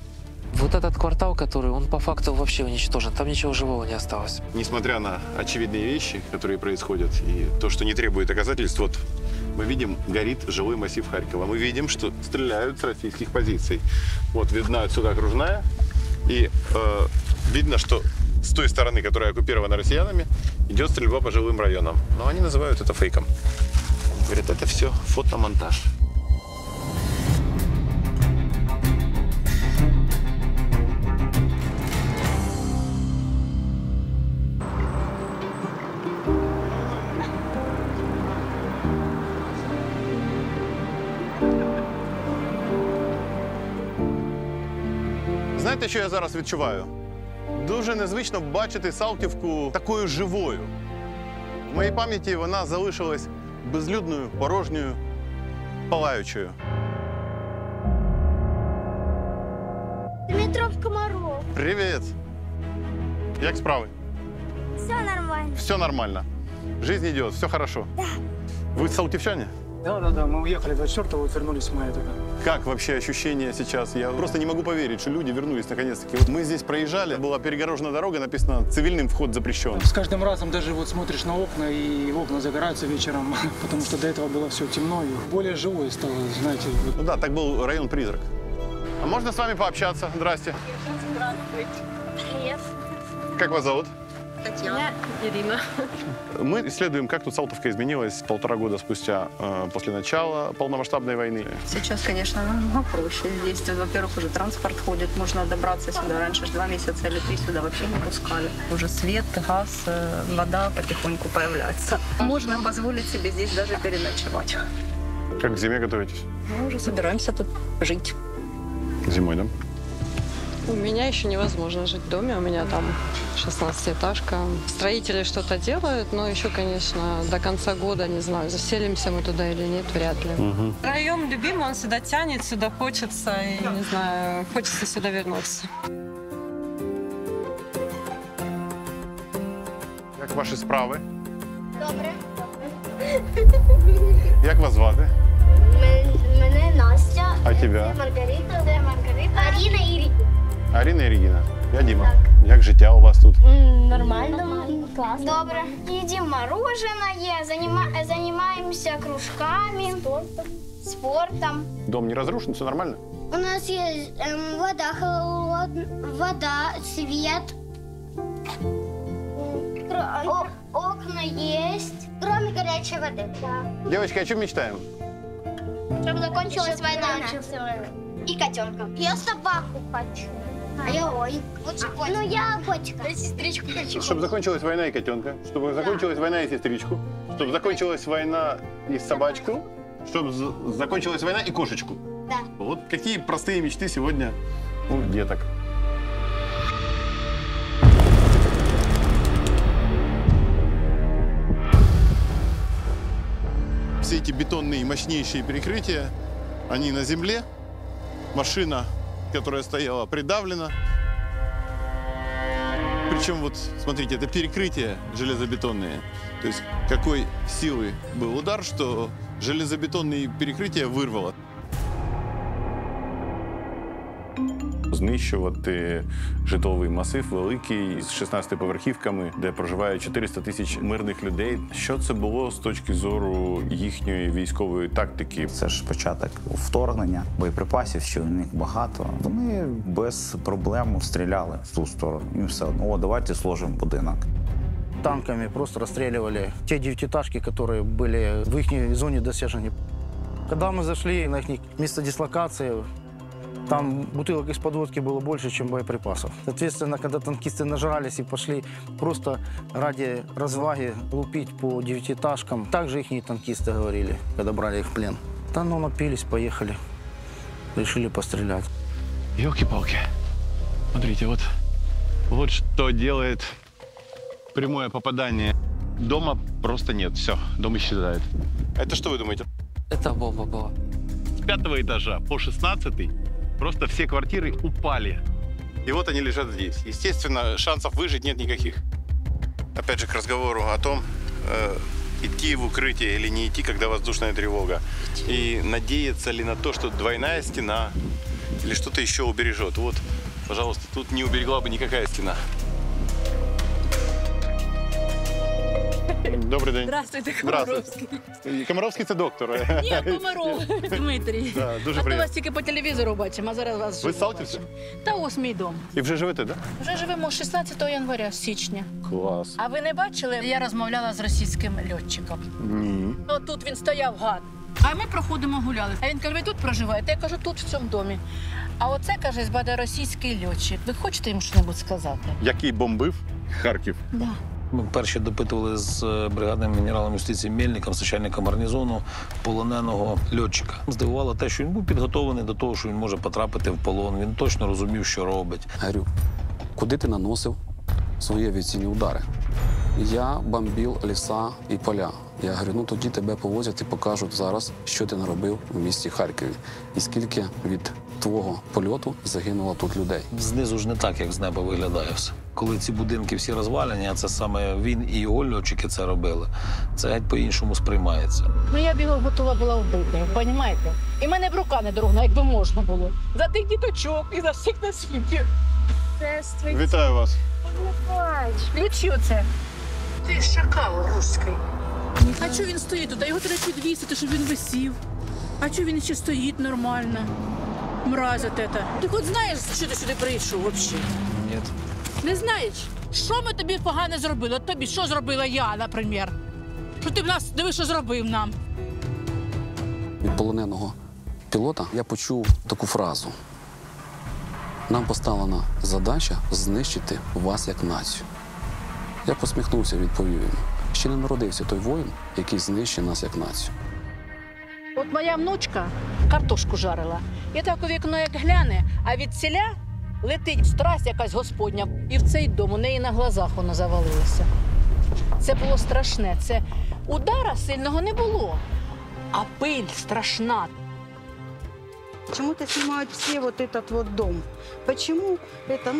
S6: Вот этот квартал, который, он по факту вообще уничтожен. Там ничего живого не осталось.
S3: Несмотря на очевидные вещи, которые происходят, и то, что не требует доказательств, вот мы видим, горит жилой массив Харькова. Мы видим, что стреляют с российских позиций. Вот видна отсюда окружная, и видно, что с той стороны, которая оккупирована россиянами, идет стрельба по жилым районам. Но они называют это фейком. Говорят, это все фотомонтаж. Знаєте, що я зараз відчуваю? Дуже незвично бачити Салтівку такою живою. В моїй пам'яті вона залишилась безлюдною, порожньою, палаючою.
S19: Дмитров Комаров.
S3: Привіт! Як справи?
S19: Все нормально.
S3: Все нормально. Жизнь идет, все хорошо.
S19: Да.
S3: Вы салтівчане?
S22: Да, мы уехали 24-го, вернулись в мае только.
S3: Как вообще ощущения сейчас? Я просто не могу поверить, что люди вернулись наконец-таки. Вот мы здесь проезжали, была перегорожена дорога, написано «цивильным вход запрещен».
S22: С каждым разом даже вот смотришь на окна, и окна загораются вечером, потому что до этого было все темно и более живое стало, знаете.
S3: Ну да, так был район-призрак. А можно с вами пообщаться? Здрасте.
S19: Здравствуйте. Привет.
S3: Как вас зовут?
S19: Татьяна. Ирина.
S3: Мы исследуем, как тут Салтовка изменилась 1,5 года спустя после начала полномасштабной войны.
S1: Сейчас, конечно, намного проще. Здесь, во-первых, уже транспорт ходит, можно добраться сюда. Раньше 2 месяца или 3 сюда вообще не пускали. Уже свет, газ, вода потихоньку появляется. Можно позволить себе здесь даже переночевать.
S3: Как к зиме готовитесь?
S1: Мы уже собираемся тут жить.
S3: Зимой, да?
S5: У меня еще невозможно жить в доме, у меня там 16-этажка. Строители что-то делают, но еще, конечно, до конца года, не знаю, заселимся мы туда или нет, вряд ли. Район любимый, он сюда тянет, сюда хочется, и, не знаю, хочется сюда вернуться.
S3: Як ваші справи?
S19: Добре.
S3: Як вас звати?
S19: Мене Настя.
S3: А тебе?
S19: Маргарита. Де Маргарита? Аріна і Ріта.
S3: Арина и Регина. Я Дима. Як життя у вас тут?
S19: Нормально. Классно. Добре. Едим мороженое, занимаемся кружками, спортом.
S3: Дом не разрушен, все нормально?
S19: У нас есть вода, свет, окна есть, кроме горячей воды. Да.
S3: Девочки, о чем мечтаем?
S19: Чтобы закончилась война. И котенка. Я собаку хочу. А я лучше котика. Ну я котика. Я сестричку хочу.
S3: Чтобы закончилась война и котенка, чтобы закончилась война и сестричку, чтобы закончилась война и собачку, чтобы закончилась война и кошечку.
S19: Да.
S3: Вот какие простые мечты сегодня у деток. Все эти бетонные мощнейшие перекрытия, они на земле. Машина, которая стояла, придавлена. Причем вот, смотрите, это перекрытия железобетонные. То есть какой силы был удар, что железобетонные перекрытия вырвало. знищувати житловий масив великий з 16 поверхівками, де проживає 400 тисяч мирних людей. Що це було з точки зору їхньої військової тактики?
S13: Це ж початок вторгнення, боєприпасів, що у них багато. Вони без проблем стріляли в ту сторону. І все одно, о, давайте сложимо будинок.
S7: Танками просто расстреливали те девятиэтажки, которые были в их зоне досяжения. Когда мы зашли на их место дислокации, там бутылок из-под водки было больше, чем боеприпасов. Соответственно, когда танкисты нажрались и пошли просто ради разваги лупить по девятиэтажкам, также их танкисты говорили, когда брали их в плен. Да ну, напились, поехали, решили пострелять.
S3: Ёлки-палки. Смотрите, вот что делает прямое попадание. Дома просто нет. Все, дом исчезает. Это что вы думаете?
S6: Это бомба была.
S3: С 5-го этажа по 16-й просто все квартиры упали. И вот они лежат здесь. Естественно, шансов выжить нет никаких. Опять же, к разговору о том, идти в укрытие или не идти, когда воздушная тревога. И надеяться ли на то, что двойная стена или что-то еще убережет. Вот, пожалуйста, тут не уберегла бы никакая стена. Добрий день.
S15: Здравствуйте, Комаровський.
S3: Комаровський – це доктор.
S15: Ні, Комаров Дмитрій.
S3: Да, дуже
S15: а то
S3: приємно.
S15: вас тільки по телевізору бачимо, а зараз вас
S3: Ви
S15: живо
S3: Салтівці?
S15: бачимо. Та ось мій дом.
S3: І вже живете, так?
S15: Вже живемо 16 января, січня.
S3: Клас.
S15: А ви не бачили? Я розмовляла з російським льотчиком.
S3: Ні.
S15: Тут він стояв, гад. А ми проходимо, гуляли. А він каже, ви тут проживаєте? Я кажу, тут, в цьому домі. А оце, каже, збаде російський льотчик. Ви хочете йому щось сказати?
S3: Який бомбив Харків?
S15: Да.
S11: Ми перші допитували з бригадним генералом юстиції Мельником, начальником гарнізону, полоненого льотчика. Здивувало те, що він був підготовлений до того, що він може потрапити в полон. Він точно розумів, що робить.
S8: Говорю, куди ти наносив свої авіаційні удари? Я бомбив ліса і поля. Я говорю, ну тоді тебе повозять і покажуть зараз, що ти наробив в місті Харкові. І скільки від твого польоту загинуло тут людей.
S11: Знизу ж не так, як з неба виглядає все. Коли ці будинки всі розвалені, а це саме він і його льотчики це робили, це геть по-іншому сприймається.
S15: Ну я б його готова була вбити, розумієте? І мене б рука не дрогнула, якби можна було. За тих діточок і за всіх на світі.
S3: Вітаю вас.
S15: Не плач. Ключі оце. Ти шакал руський. А чого він стоїть тут? А його треба підвісити, щоб він висів. А чого він ще стоїть нормально? Мразь от это. Ти хоч знаєш, що ти сюди прийшов взагалі?
S11: Ні.
S15: Не знаєш? Що ми тобі погано зробили? От тобі що зробила я, наприклад? Що ти в нас, диви, що зробив нам?
S8: Від полоненого пілота я почув таку фразу. Нам поставлена задача знищити вас як націю. Я посміхнувся, відповів йому. Ще не народився той воїн, який знищить нас як націю.
S15: От моя внучка картошку жарила. І так у вікно як гляне, а від селя летить страсть якась господня. І в цей дом у неї на глазах воно завалилося. Це було страшне. Це удара сильного не було, а пиль страшна.
S1: Почему-то снимают все вот этот вот дом. Почему это,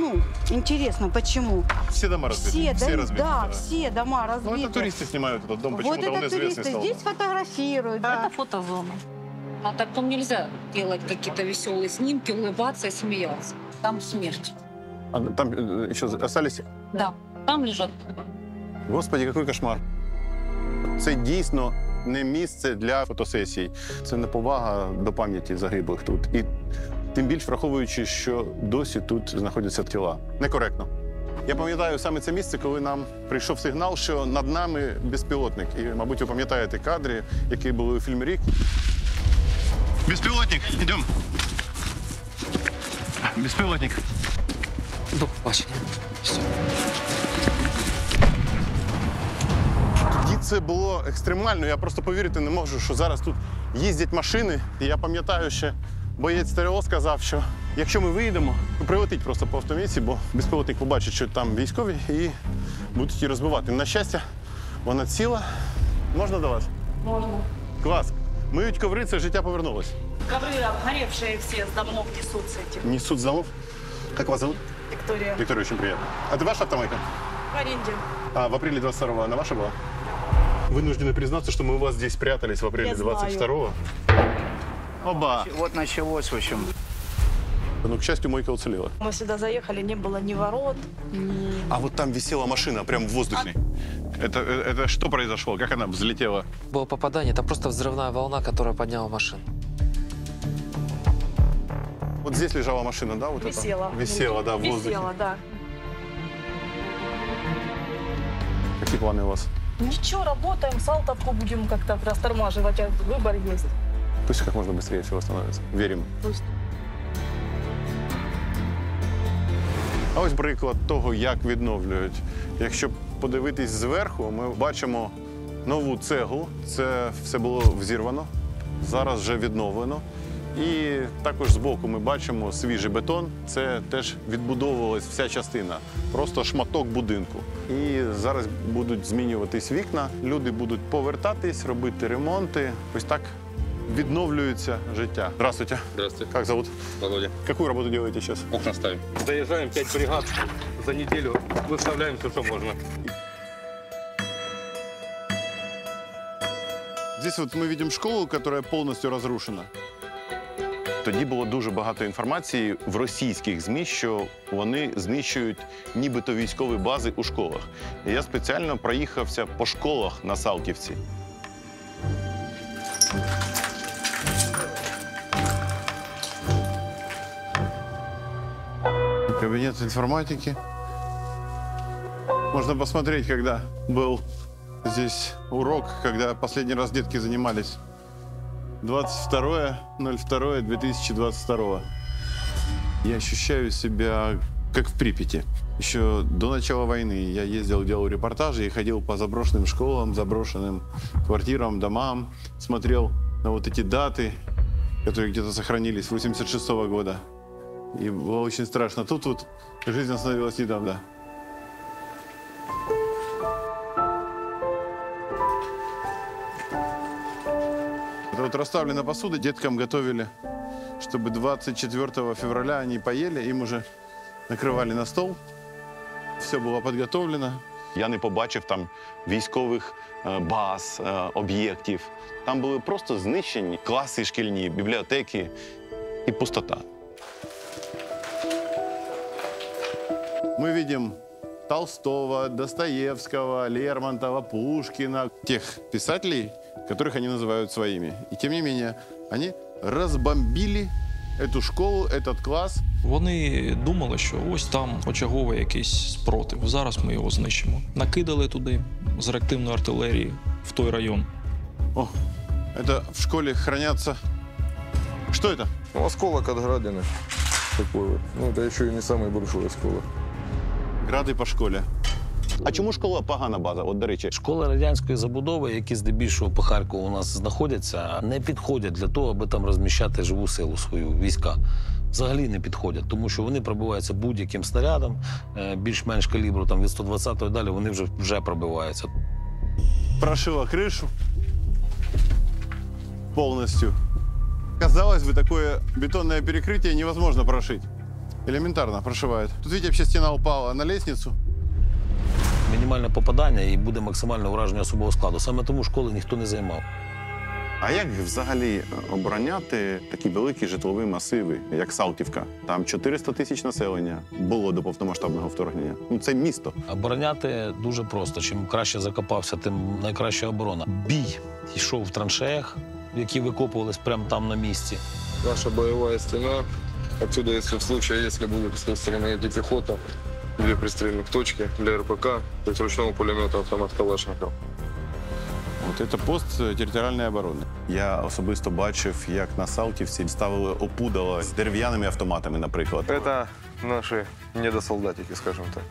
S1: интересно, почему?
S3: Все дома разбиты.
S1: Все
S3: разбиты.
S1: Да, все дома разбиты.
S3: Ну, это туристы снимают этот дом,
S1: Вот
S3: почему-то он
S1: это
S3: известный
S1: туристы
S3: стал.
S1: здесь фотографируют. Да.
S15: Это фотозона.
S16: А так там нельзя делать какие-то веселые снимки, улыбаться и смеяться. Там смерть.
S3: А там еще остались?
S16: Да, там лежат.
S3: Господи, який кошмар. Це дійсно не місце для фотосесій. Це неповага до пам'яті загиблих тут. І тим більш враховуючи, що досі тут знаходяться тіла. Некоректно. Я пам'ятаю саме це місце, коли нам прийшов сигнал, що над нами безпілотник. І, мабуть, ви пам'ятаєте кадри, які були у фільмі «Рік». Безпілотник, йдемо. Безпілотник.
S6: До побачення. Все.
S3: Тоді це було екстремально. Я просто повірити не можу, що зараз тут їздять машини. І я пам'ятаю, ще боєць ТРО сказав, що якщо ми виїдемо, то прилетить просто по автомійці, бо безпілотник побачить, що там військові, і будуть її розбивати. На щастя, вона ціла. Можна до вас?
S15: Можна.
S3: Клас. Миють коври, це життя повернулось.
S15: Ковры обгоревшие все с домов несутся эти.
S3: Несут с домов. Как вас зовут?
S15: Виктория.
S3: Виктория, очень приятно. А это ваша автомойка?
S15: В аренде.
S3: А в апреле 22-го она ваша была? Вынуждены признаться, что мы у вас здесь прятались в апреле
S15: Я знаю.
S3: 22-го. Оба.
S7: Вот началось, в общем.
S3: Ну, к счастью, мойка уцелела.
S9: Мы сюда заехали, не было ни ворот, ни...
S3: А вот там висела машина прямо в воздухе. Это что произошло? Как она взлетела?
S6: Было попадание, там просто взрывная волна, которая подняла машину.
S3: Вот здесь лежала машина, да? Вот
S9: Висела.
S3: Это? Висела, да, в воздухе.
S9: Висела, да.
S3: Какие планы у вас?
S9: Ничего, работаем, Салтовку будем как-то растормаживать, выбор есть.
S3: Пусть как можно быстрее все восстановится. Верим.
S9: Пусть.
S3: А ось приклад того, як відновлюють. Якщо подивитись зверху, ми бачимо нову цеглу. Це все було взірвано, зараз вже відновлено. І також збоку ми бачимо свіжий бетон. Це теж відбудовувалась вся частина, просто шматок будинку. І зараз будуть змінюватись вікна, люди будуть повертатись, робити ремонти. Ось так відновлюється життя. Здравствуйте.
S12: Здравствуйте.
S3: Как зовут?
S12: Володя.
S3: Какую работу делаете сейчас?
S12: Окна ставим. Заезжаем 5 бригад, за неделю выставляем все, что можно.
S3: Здесь вот мы видим школу, которая полностью разрушена. Тоді було дуже багато інформації в російських ЗМІ, що вони знищують нібито військові бази у школах. І я спеціально проїхався по школах на Салтівці. Кабинет информатики. Можно посмотреть, когда был здесь урок, когда последний раз детки занимались. 22.02.2022. Я ощущаю себя как в Припяти. Еще до начала войны я ездил, делал репортажи и ходил по заброшенным школам, заброшенным квартирам, домам, смотрел на вот эти даты, которые где-то сохранились с 86-го года. И было очень страшно. Тут вот жизнь остановилась недавно. Это вот расставлена посуда, деткам готовили, чтобы 24 февраля они поели, им уже накрывали на стол. Все було підготовлено. Я не побачив там військових баз, об'єктів. Там були просто знищені класи шкільні, бібліотеки і пустота. Мы видим Толстого, Достоевского, Лермонтова, Пушкина, тех писателей, которых они называют своими. И тем не менее, они разбомбили эту школу, этот клас.
S23: Вони думали, що ось там очаговий якийсь спротив. Зараз ми його знищимо. Накидали туди з реактивної артилерії в той район.
S3: О, это в школе хранятся... Что это?
S24: Ну, осколок от градины. Такой вот. Ну, это еще и не самый большой осколок.
S3: Гради по школі. А чому школа погана база? От, до речі.
S11: Школи радянської забудови, які здебільшого по Харкову у нас знаходяться, не підходять для того, аби там розміщати живу силу свою, війська. Взагалі не підходять, тому що вони пробиваються будь-яким снарядом, більш-менш калібру, там від 120-го і далі, вони вже пробиваються.
S3: Прошила крышу полностью. Казалось бы, такое бетонное перекрытие невозможно прошить. Элементарно прошивает. Тут, видите, вообще стена упала на лестницу.
S11: Мінімальне попадання і буде максимальне ураження особового складу. Саме тому школи ніхто не займав.
S3: А як взагалі обороняти такі великі житлові масиви, як Салтівка? Там 400 тисяч населення було до повномасштабного вторгнення. Ну, це місто.
S11: Обороняти дуже просто. Чим краще закопався, тим найкраща оборона. Бій йшов в траншеях, які викопувались прямо там на місці.
S24: Наша боевая стена. Отсюда, если в случае, если будет с той стороны идти пехота, 2 пристрельных точки для РПК, то есть ручного пулемета, автомат Калашников.
S3: От це пост територіальної оборони. Я особисто бачив, як на Салтівці ставили опудала з дерев'яними автоматами, наприклад.
S24: Это наши недосолдатики, скажем так.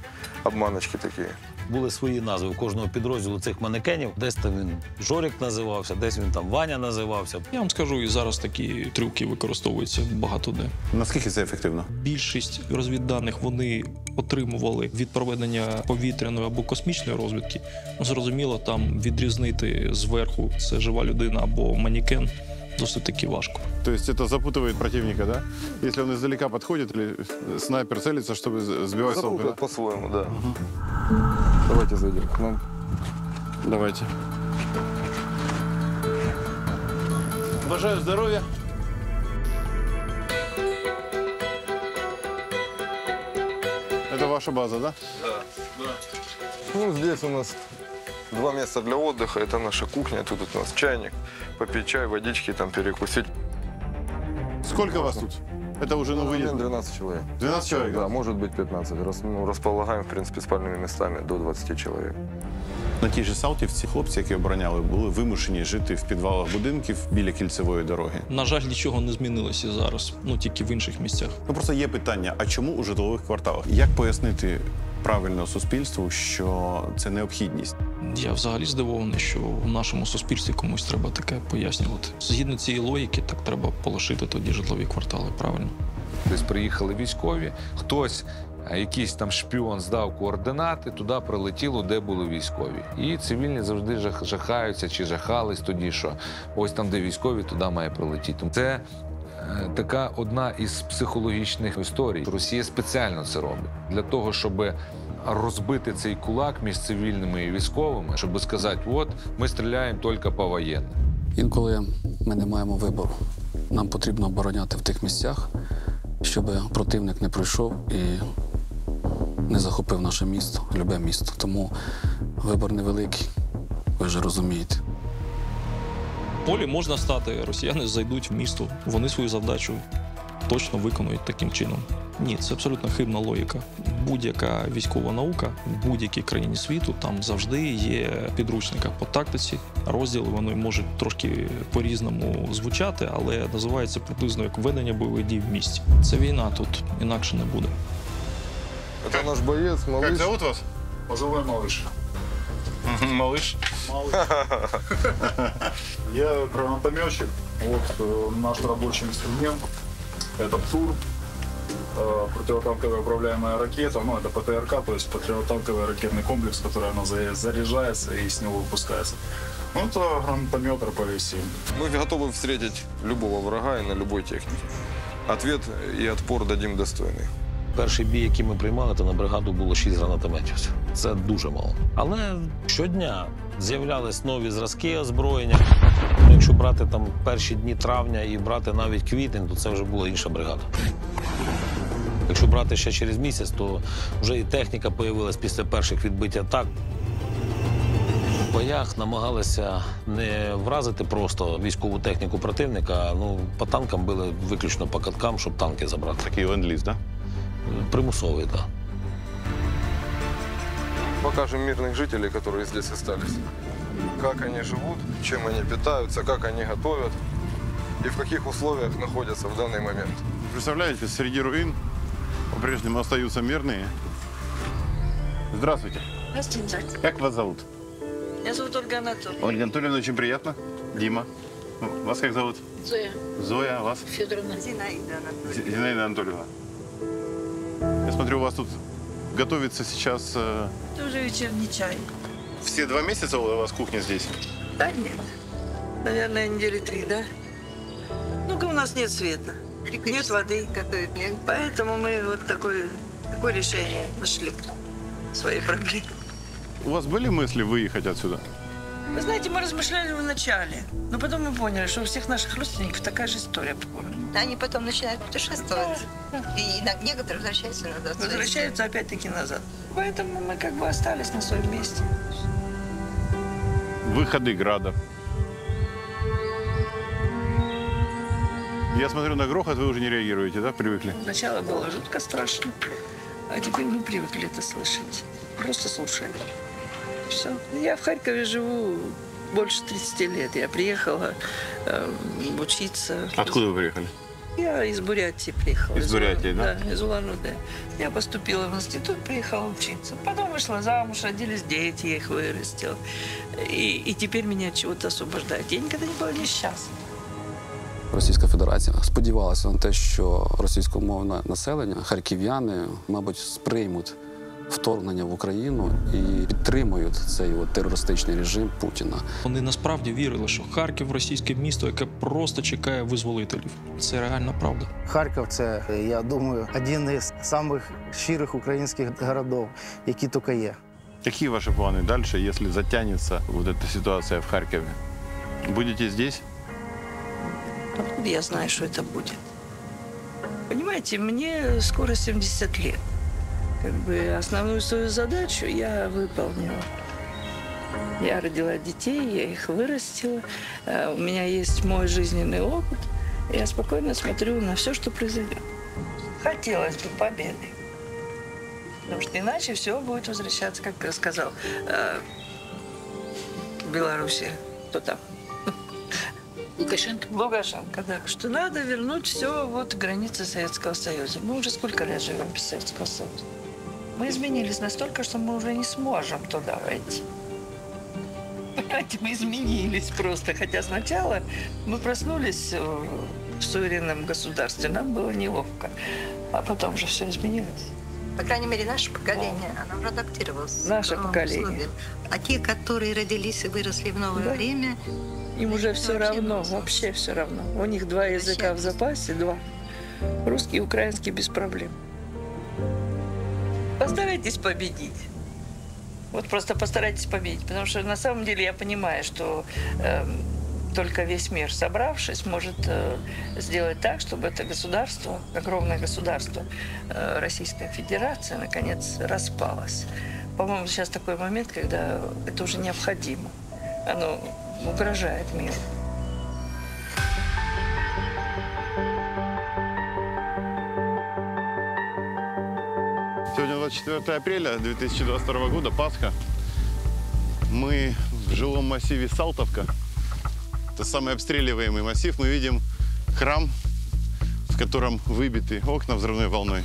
S24: Обманочки такие.
S11: Були свої назви у кожного підрозділу цих манекенів. Десь там він Жорик називався, десь він там Ваня називався.
S23: Я вам скажу, і зараз такі трюки використовуються багато де.
S3: Наскільки це ефективно?
S23: Більшість розвідданих вони отримували від проведення повітряної або космічної розвідки. Зрозуміло, там відрізнити зверху, це жива людина або манекен, досить таки важко.
S3: То есть это запутывает противника, да? Если он издалека подходит или снайпер целится, чтобы сбивать солнце, да?
S24: Запутывает по-своему, да. Давайте зайдем к нам.
S3: Давайте. Бажаю здоровья. Это ваша база, да?
S24: Да. Ну, здесь у нас 2 места для отдыха. Это наша кухня. Тут у нас чайник. Попить чай, водички, там перекусить.
S3: Сколько вас тут? Это уже новый день?
S24: 12 человек.
S3: 12 человек?
S24: Да, может быть 15. Располагаем, в принципе, спальными местами до 20 человек.
S3: На тій же Салтівці хлопці, які обороняли, були вимушені жити в підвалах будинків біля кільцевої дороги.
S23: На жаль, нічого не змінилося зараз, тільки в інших місцях.
S3: Просто є питання, а чому у житлових кварталах? Як пояснити правильно суспільству, що це необхідність?
S23: Я взагалі здивований, що в нашому суспільстві комусь треба таке пояснювати. Згідно цієї логіки, так треба полишити тоді житлові квартали, правильно?
S2: Тобто приїхали військові, хтось, якийсь там шпіон здав координати, туди прилетіло, де були військові. І цивільні завжди жахаються чи жахались тоді, що ось там, де військові, туди має прилетіти. Це така одна із психологічних історій. Росія спеціально це робить. Для того, щоб розбити цей кулак між цивільними і військовими, щоб сказати, от, ми стріляємо тільки по воєнним.
S8: Інколи ми не маємо вибору. Нам потрібно обороняти в тих місцях, щоб противник не прийшов і не захопив наше місто, любе місто. Тому вибор невеликий, ви вже розумієте.
S23: В полі можна стати, росіяни зайдуть в місто, вони свою завдачу точно виконують таким чином. Ні, це абсолютно хибна логіка. Будь-яка військова наука в будь-якій країні світу, там завжди є підручника по тактиці. Розділи вони можуть трошки по-різному звучати, але називається приблизно як ведення бойових дій в місті. Це війна, тут інакше не буде.
S24: Это наш боец, малыш.
S3: Как зовут вас?
S4: Позывной малыш.
S3: Малыш?
S4: Я гранатометчик. Вот наш рабочий инструмент. Это ПТУР. Противотанковая управляемая ракета. Ну, это ПТРК, то есть противотанковый ракетный комплекс, который она заряжается и с него выпускается. Ну, это гранатомет РПГ-7.
S24: Мы готовы встретить любого врага и на любой технике. Ответ и отпор дадим достойный.
S11: Перший бій, який ми приймали, то на бригаду було 6 гранатометів. Це дуже мало. Але щодня з'являлись нові зразки озброєння. Якщо брати там перші дні травня і брати навіть квітень, то це вже була інша бригада. Якщо брати ще через місяць, то вже і техніка з'явилась після перших відбиття атак. В боях намагалися не вразити просто військову техніку противника, по танкам били виключно по каткам, щоб танки забрати.
S3: Такий ленд-ліз, так?
S11: Примусовий, так.
S24: Покажем мирных жителей, которые здесь остались. Как они живут, чем они питаются, как они готовят и в каких условиях находятся в данный момент.
S3: Представляете, среди руин по-прежнему остаются мирные. Здравствуйте.
S14: Здравствуйте.
S3: Как вас зовут?
S14: Меня зовут Ольга Анатольевна.
S3: Ольга Анатольевна, очень приятно. Дима. Вас как зовут?
S14: Зоя.
S3: Зоя, а вас?
S14: Федоровна. Зинаида Анатольевна.
S3: Зинаида Анатольевна. Я смотрю, у вас тут готовится сейчас...
S14: Это уже вечерний чай.
S3: Все 2 месяца у вас кухня здесь?
S14: Да нет. Наверное, недели 3, да? Ну-ка, у нас нет света. Нет воды. Поэтому мы вот такое решение нашли своей проблемы.
S3: У вас были мысли выехать отсюда?
S14: Вы знаете, мы размышляли в начале, но потом мы поняли, что у всех наших родственников такая же история похожа.
S17: Они потом начинают путешествовать, и некоторые возвращаются назад.
S14: Возвращаются опять-таки назад. Поэтому мы как бы остались на своем месте.
S3: Выходы града. Я смотрю на грохот, вы уже не реагируете, да? Привыкли?
S14: Сначала было жутко страшно, а теперь мы привыкли это слышать. Просто слушали. Все. Я в Харькове живу больше 30 лет. Я приехала учиться.
S3: Откуда вы приехали?
S14: Я из Бурятии приехала.
S3: Из Бурятии, да?
S14: Да, из Улан-Удэ. Я поступила в институт, приехала учиться. Потом вышла замуж, родились дети, я их вырастила. И теперь меня от чего-то освобождают. Я никогда не была несчастна.
S8: Російська Федерація сподівалася на те, що російськомовне населення, харків'яни, мабуть, сприймуть вторгнення в Україну і підтримують цей терористичний режим Путіна.
S23: Вони насправді вірили, що Харків – російське місто, яке просто чекає визволителів. Це реальна правда.
S7: Харків – це, я думаю, один із самих щирих українських городів, які тільки є.
S3: Какие ваши планы дальше, если затянется вот эта ситуация в Харькове? Будете здесь?
S14: Я знаю, что это будет. Понимаете, мне скоро 70 лет. Как бы основную свою задачу я выполнила. Я родила детей, я их вырастила. У меня есть мой жизненный опыт. Я спокойно смотрю на все, что произойдет. Хотелось бы победы. Потому что иначе все будет возвращаться, как ты сказал, в Беларуси. Кто там?
S16: Лукашенко.
S14: Лукашенко, да. Что надо вернуть все вот границы Советского Союза. Мы уже сколько лет живем без Советского Союза? Мы изменились настолько, что мы уже не сможем туда войти. Понимаете, мы изменились просто. Хотя сначала мы проснулись в суверенном государстве, нам было неловко. А потом же все изменилось.
S17: По крайней мере, наше поколение, оно уже адаптировалось.
S14: Наше поколение.
S17: Условиям. А те, которые родились и выросли в новое время...
S14: Им уже все равно, вообще все равно. У них 2 языка в запасе, 2. Русский и украинский без проблем. Постарайтесь победить. Вот просто постарайтесь победить. Потому что на самом деле я понимаю, что только весь мир, собравшись, может сделать так, чтобы это государство, огромное государство, Российская Федерация, наконец распалось. По-моему, сейчас такой момент, когда это уже необходимо. Оно угрожает миру.
S3: Сегодня 24 апреля 2022 года, Пасха. Мы в жилом массиве Салтовка. Это самый обстреливаемый массив. Мы видим храм, в котором выбиты окна взрывной волной.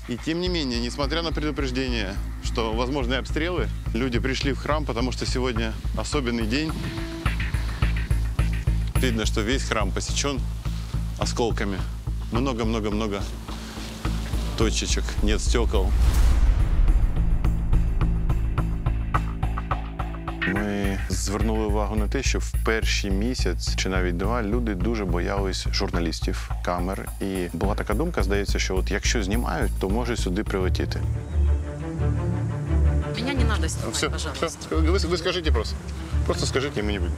S3: И тем не менее, несмотря на предупреждение, что возможны обстрелы, люди пришли в храм, потому что сегодня особенный день. Видно, что весь храм посечен осколками. Много-много-много точечек, нет стекол. Ми звернули увагу на те, що в перший місяць чи навіть 2 люди дуже боялись журналістів, камер. І була така думка, здається, що от якщо знімають, то може сюди прилетіти.
S16: Меня не надо снимать,
S3: Все,
S16: пожалуйста.
S3: вы скажите просто. Просто скажите, и мы не будем.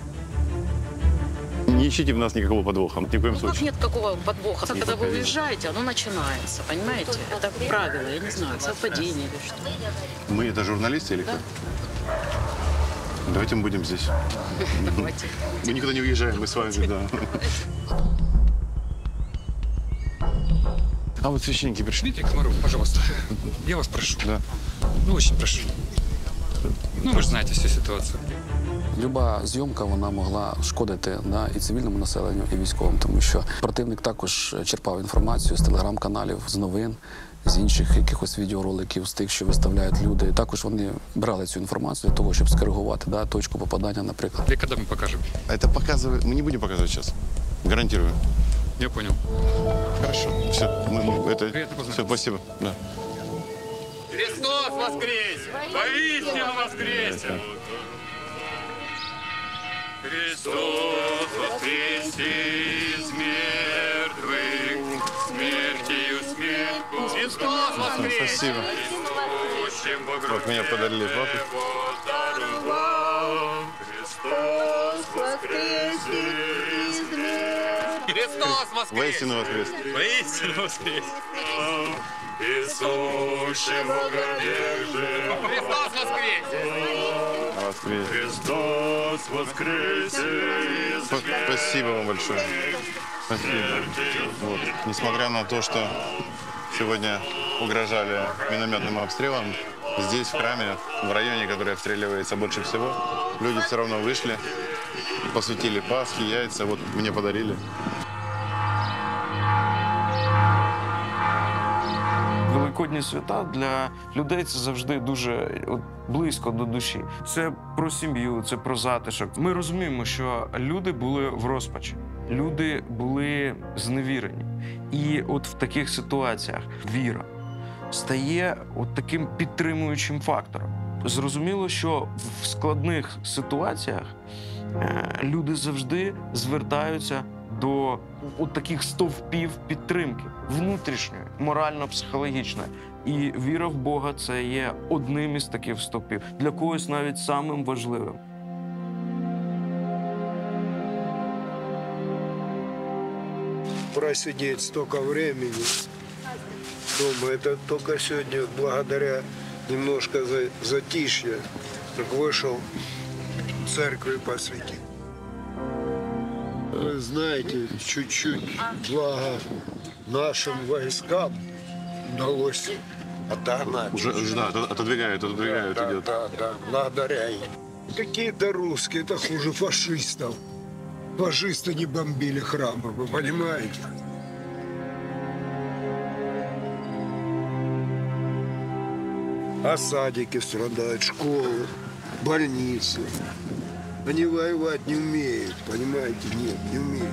S3: Не ищите в нас никакого подвоха, ни в коем
S16: Ну, как
S3: случае.
S16: нет какого подвоха? Когда вы
S3: подходите.
S16: уезжаете, оно начинается, понимаете? Это правило, я не знаю, совпадение или что.
S3: Мы это журналисты или кто? Давайте мы будем здесь.
S16: Давайте.
S3: Мы никуда не уезжаем, мы с вами, да. А вот священники пришли.
S10: Комаров, пожалуйста, я вас прошу.
S3: Да.
S10: Ну, очень прошу. Ну, вы же знаете всю ситуацию.
S8: Люба зйомка вона могла шкодити і цивільному населенню, і військовим, тому що противник також черпав інформацію з телеграм-каналів, з новин, з інших якихось відеороликів, з тих, що виставляють люди. Також вони брали цю інформацію для того, щоб скоригувати точку попадання, наприклад.
S10: И когда мы покажем?
S3: Это показывает... Мы не будем показывать сейчас. Гарантирую.
S10: Я понял.
S3: Хорошо. Все, это...
S10: Приятно познакомиться.
S3: Все, спасибо. Да.
S12: Христос воскресе! Воистину воскресе! Христос воскресе из мертвых, смертью смерть. Христос воскресе!
S3: Спасибо. Вот меня подарили папу.
S12: Христос воскресе из мертвых. Христос воскресе!
S3: Воистину воскресе!
S12: Воистину воскресе! Иисусе Богодержи! Христос воскресе!
S3: Воскресе!
S12: Христос воскресе из мертвых.
S3: Спасибо вам большое. Спасибо. Вот. Несмотря на то, что сегодня угрожали минометным обстрелом, здесь, в храме, в районе, который обстреливается больше всего, люди все равно вышли, посвятили Пасхи, яйца, вот мне подарили.
S18: Великодні свята для людей це завжди дуже близько до душі. Це про сім'ю, це про затишок. Ми розуміємо, що люди були в розпачі, люди були зневірені. І от в таких ситуаціях віра стає от таким підтримуючим фактором. Зрозуміло, що в складних ситуаціях люди завжди звертаються до от таких стовпів підтримки внутрішньої, морально-психологічної. І віра в Бога – це є одним із таких стовпів, для когось навіть самим важливим.
S20: Просидеть столько времени
S5: дома. Это только сегодня, благодаря немножко затишья, как вышел в церкви посвятить. Вы знаете, чуть-чуть, благо нашим войскам удалось отогнать.
S3: Уже да, отодвигают, идет.
S5: Да, благодаря им. Какие-то русские, это хуже фашистов. Фашисты не бомбили храмы, вы понимаете? А садики страдают, школы, больницы. Они воевать не умеют, понимаете? Нет, не умеют.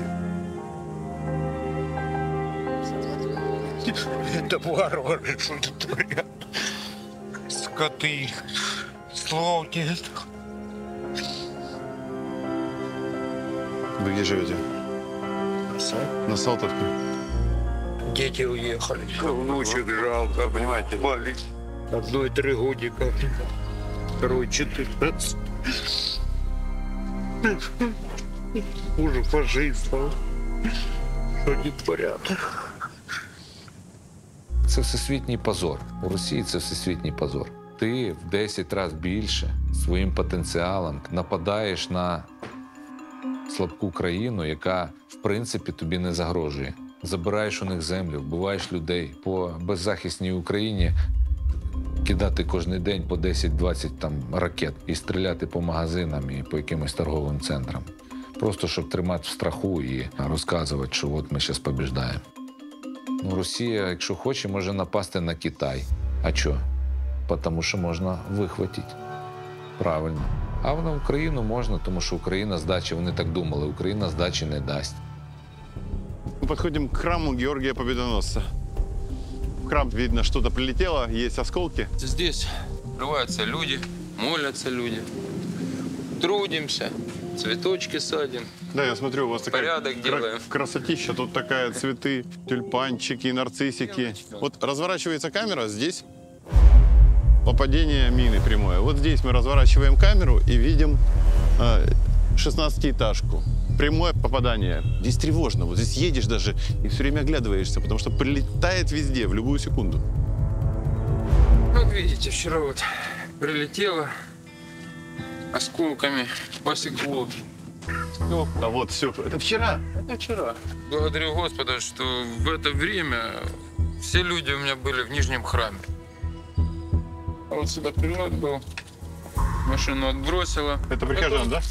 S5: Это варвары, что тут творят. Скоты, слов нет.
S3: Вы где живете? На Салтовке.
S5: Дети уехали. Внучек жалко, понимаете, болит. Одной 3 годика, второй 14. Хуже фашистов. Що не творять.
S2: Це всесвітній позор. У Росії це всесвітній позор. Ти в 10 разів більше своїм потенціалом нападаєш на слабку країну, яка, в принципі, тобі не загрожує. Забираєш у них землю, вбиваєш людей. По беззахисній Україні кидати кожен день по 10-20 там ракет і стріляти по магазинам і по якимось торговим центрам. Просто щоб тримати в страху і розказувати, що от ми зараз побіждаємо. Ну, Росія, якщо хоче, може напасти на Китай. А чого? Тому що можна вихватити. Правильно. А на Україну можна, тому що Україна здачі, вони так думали, Україна здачі не дасть.
S3: Мы подходим к храму Георгия Победоносца. В храм, видно, что-то прилетело, есть осколки.
S20: Здесь открываются люди, молятся люди. Трудимся, цветочки садим.
S3: Да, я смотрю, у вас такая
S20: порядок делаем.
S3: Красотища. Тут такая цветы, тюльпанчики, нарциссики. Вот разворачивается камера, здесь попадение мины прямое. Вот здесь мы разворачиваем камеру и видим 16-этажку. Прямое попадание. Здесь тревожно. Вот здесь едешь даже и все время оглядываешься, потому что прилетает везде, в любую секунду.
S20: Как видите, вчера вот прилетело осколками посекло.
S3: А вот все. Это вчера?
S20: Это вчера. Благодарю Господа, что в это время все люди у меня были в Нижнем храме. А вот сюда прилет был, машину отбросило.
S3: Это прихожан, да?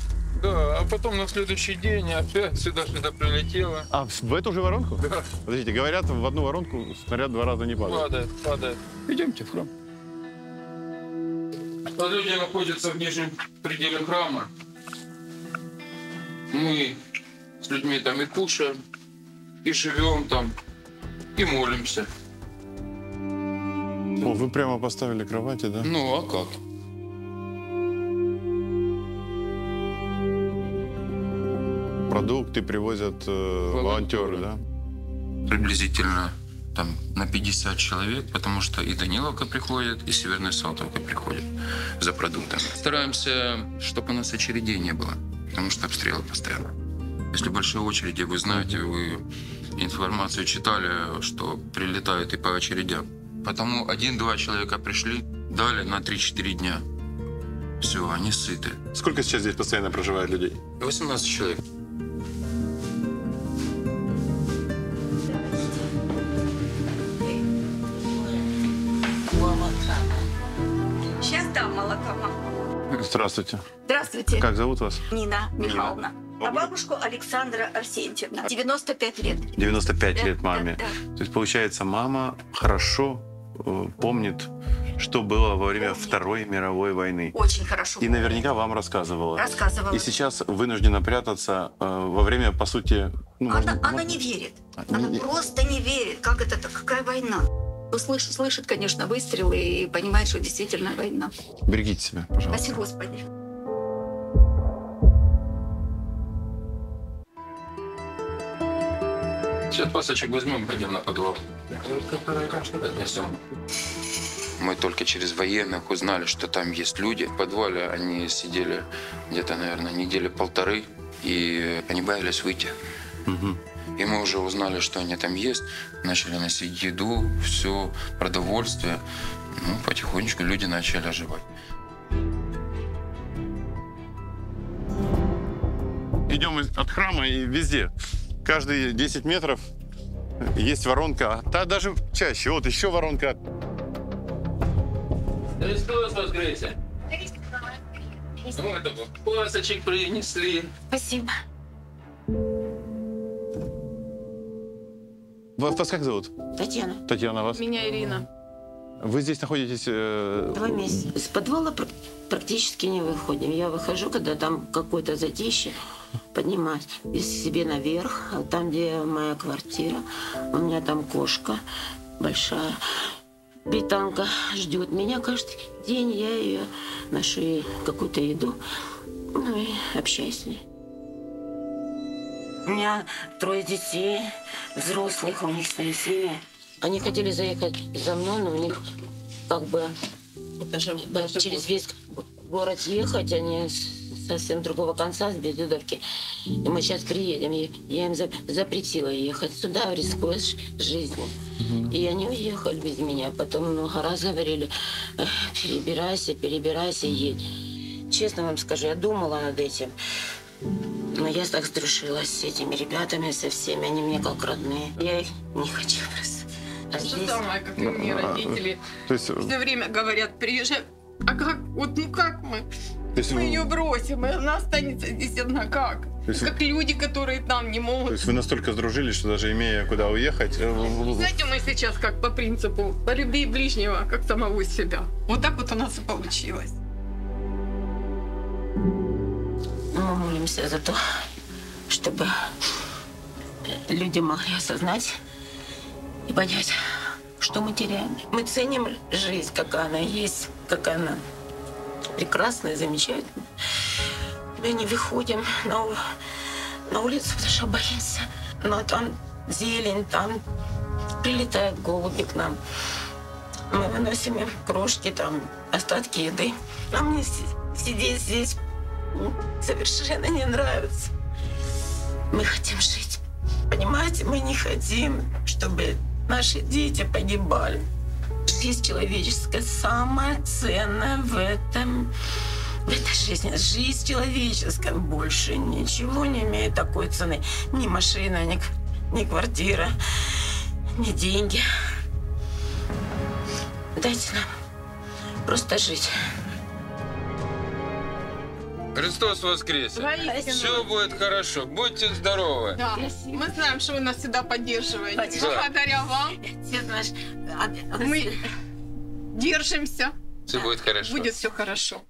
S20: Да, а потом на следующий день опять сюда прилетело.
S3: А в эту же воронку?
S20: Да.
S3: Подождите, говорят, в одну воронку снаряд 2 раза не падает.
S20: Падает. Идемте в храм. А люди находятся в нижнем пределе храма. Мы с людьми там и кушаем, и живем там, и молимся.
S3: О, вы прямо поставили кровати, да?
S20: Ну, а как?
S3: Продукты привозят волонтеры, да?
S20: Приблизительно там на 50 человек, потому что и Даниловка приходит, и Северная Салтовка приходит за продуктами. Стараемся, чтобы у нас очередей не было, потому что обстрелы постоянно. Если большие очереди, вы знаете, вы информацию читали, что прилетают и по очередям. Потому 1-2 человека пришли, дали на 3-4 дня. Все, они сыты.
S3: Сколько сейчас здесь постоянно проживает людей?
S20: 18 человек.
S17: Сейчас дам молоко, мам.
S3: Здравствуйте.
S17: Здравствуйте.
S3: Как зовут вас?
S17: Нина Михайловна. А бабушку Александра Арсентьевна. 95 лет.
S3: 95 лет
S17: Да,
S3: маме.
S17: да.
S3: То есть, получается, мама хорошо помнит, что было во время Второй мировой войны.
S17: Очень хорошо.
S3: И наверняка вам рассказывала.
S17: Рассказывала.
S3: И сейчас вынуждена прятаться во время, по сути... Ну,
S17: Она не верит. Она просто не верит. Как это? Какая война? Слышит, конечно, выстрелы и понимает, что действительно война.
S3: Берегите себя, пожалуйста.
S17: Спасибо, Господи.
S20: Сейчас пасочек возьмем, пойдем на подвал. Отнесем. Мы только через военных узнали, что там есть люди. В подвале они сидели где-то, наверное, 1-1.5 недели, и они боялись выйти. И мы уже узнали, что они там есть, начали носить еду, все, продовольствие. Ну, потихонечку люди начали оживать.
S3: Идем от храма, и везде, каждые 10 метров есть воронка, да даже чаще. Вот еще воронка.
S6: Христос воскресе! Вот, пасочек принесли.
S17: Спасибо.
S3: Вас как зовут?
S17: Татьяна.
S3: Татьяна, вас?
S9: Меня Ирина.
S3: Вы здесь находитесь...
S14: 2 месяца. Из подвала практически не выходим. Я выхожу, когда там какое-то затишье, поднимаюсь себе наверх, там, где моя квартира. У меня там кошка большая. Британка ждет меня каждый день. Я ее ношу ей какую-то еду. Ну и общаюсь с ней. У меня 3 детей, взрослых, у них свои семьи. Они хотели заехать за мной, но у них как бы через весь город ехать, они совсем другого конца, с Бездюдовки. И мы сейчас приедем. Я им запретила ехать сюда, рискуя жизнью. И они уехали без меня. Потом много раз говорили, перебирайся, едь. Честно вам скажу, я думала над этим. Но я так сдружилась с этими ребятами, со всеми. Они мне как родные. Я их не хочу просто.
S9: То же самое, как и мне родители. Все время говорят, приезжай. А как? Вот ну как мы? Мы ее бросим, и она останется здесь одна. Как? Как люди, которые там не могут.
S3: То есть вы настолько сдружились, что даже имея куда уехать...
S9: Знаете, мы сейчас как по принципу полюби ближнего, как самого себя. Вот так вот у нас и получилось.
S14: Мы молимся за то, чтобы люди могли осознать и понять, что мы теряем. Мы ценим жизнь, какая она есть, какая она прекрасная, замечательная. Мы не выходим на улицу, потому что боимся. Но там зелень, там прилетают голуби к нам. Мы выносим им крошки, там остатки еды. А мне сидеть здесь совершенно не нравится. Мы хотим жить. Понимаете, мы не хотим, чтобы наши дети погибали. Жизнь человеческая самая ценная в этой жизни. Жизнь человеческая больше ничего не имеет такой цены. Ни машина, ни квартира, ни деньги. Дайте нам просто жить.
S20: Христос воскресе! Все будет хорошо. Будьте здоровы.
S9: Да. Мы знаем, что вы нас всегда поддерживаете. Благодаря вам мы держимся.
S20: Все будет хорошо.
S9: Будет все хорошо.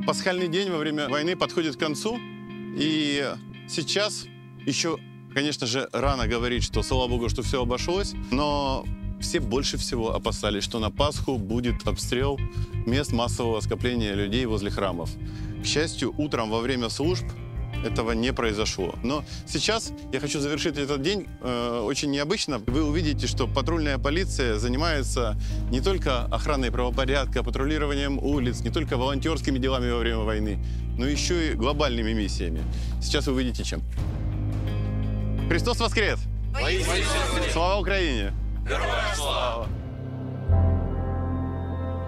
S3: Пасхальный день во время войны подходит к концу. И сейчас еще, конечно же, рано говорить, что, слава Богу, что все обошлось. Но все больше всего опасались, что на Пасху будет обстрел мест массового скопления людей возле храмов. К счастью, утром во время служб этого не произошло. Но сейчас я хочу завершить этот день очень необычно. Вы увидите, что патрульная полиция занимается не только охраной правопорядка, патрулированием улиц, не только волонтерскими делами во время войны, но еще и глобальными миссиями. Сейчас вы увидите, чем. Христос воскрес! Слава Україні!
S13: Героям слава!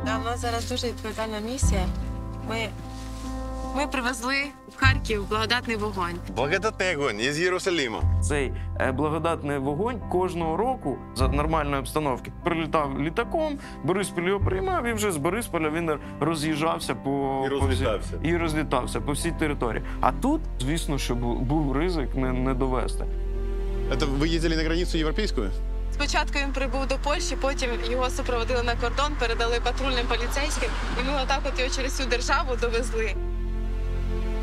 S19: Да, у нас зараз дуже відповідальна місія. Ми привезли в Харків благодатний вогонь.
S3: Благодатний огонь із Єрусалиму.
S18: Цей благодатний вогонь кожного року за нормальної обстановки прилітав літаком, Бориспіль його приймав, і вже з Борисполя він роз'їжджався і розлітався по всій території. А тут, звісно, що був ризик не довести.
S3: Це ви їздили на границю європейську?
S19: Спочатку він прибув до Польщі, потім його супроводили на кордон, передали патрульним поліцейським, і ми отак от його через всю державу довезли.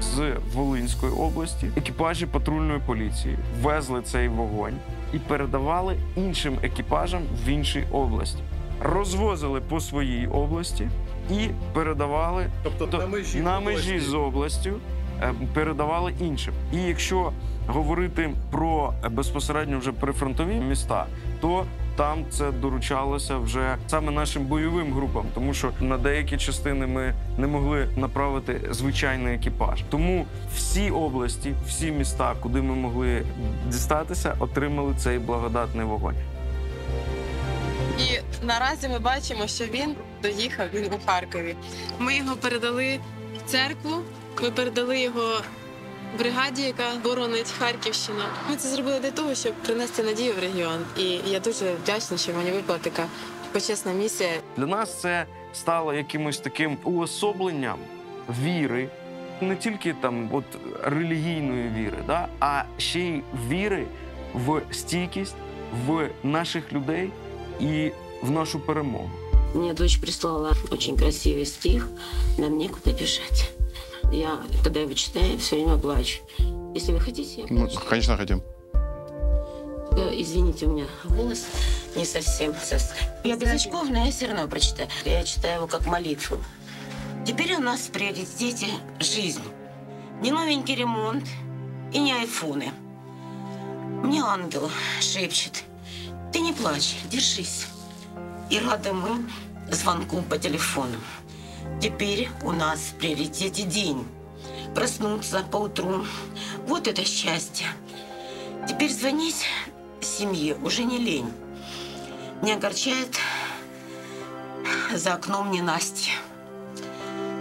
S18: З Волинської області екіпажі патрульної поліції везли цей вогонь і передавали іншим екіпажам в іншій області. Розвозили по своїй області і передавали на межі з областю, передавали іншим. І якщо говорити про безпосередньо вже прифронтові міста, то там це доручалося вже саме нашим бойовим групам, тому що на деякі частини ми не могли направити звичайний екіпаж. Тому всі області, всі міста, куди ми могли дістатися, отримали цей благодатний вогонь.
S19: І наразі ми бачимо, що він доїхав, він у Харкові. Ми його передали в церкву, ми передали його бригаді, яка боронить Харківщину. Ми це зробили для того, щоб принести надію в регіон. І я дуже вдячна, що мені випала така почесна місія.
S18: Для нас це стало якимось таким уособленням віри, не тільки там от релігійної віри, да, а ще й віри в стійкість, в наших людей і в нашу перемогу.
S1: Мне дочь прислала очень красивый стих «Нам некуда бежать». Я, когда его читаю, все время плачу. Если вы хотите, я плачу.
S3: Конечно, хотим.
S1: Извините, у меня голос не совсем. Я без очков, но я все равно прочитаю. Я читаю его как молитву. Теперь у нас в приоритете жизнь. Не новенький ремонт и не айфоны. Мне ангел шепчет: ты не плачь, держись. И рады мы звонку по телефону. Теперь у нас в приоритете день. Проснуться поутру. Вот это счастье. Теперь звонить семье уже не лень. Не огорчает за окном ненастье.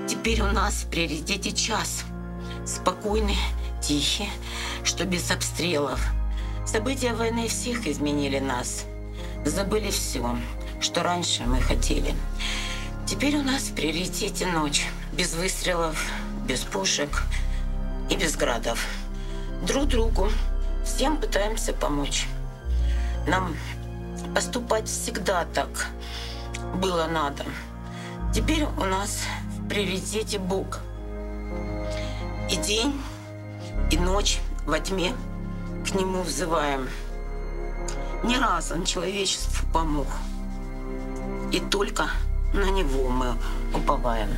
S1: Теперь у нас в приоритете час. Спокойный, тихий, что без обстрелов. События войны всех изменили нас. Забыли все, что раньше мы хотели. Теперь у нас в приоритете ночь. Без выстрелов, без пушек и без градов. Друг другу всем пытаемся помочь. Нам поступать всегда так было надо. Теперь у нас в приоритете Бог. И день, и ночь во тьме к Нему взываем. Не раз Он человечеству помог. И только на Него мы уповаем.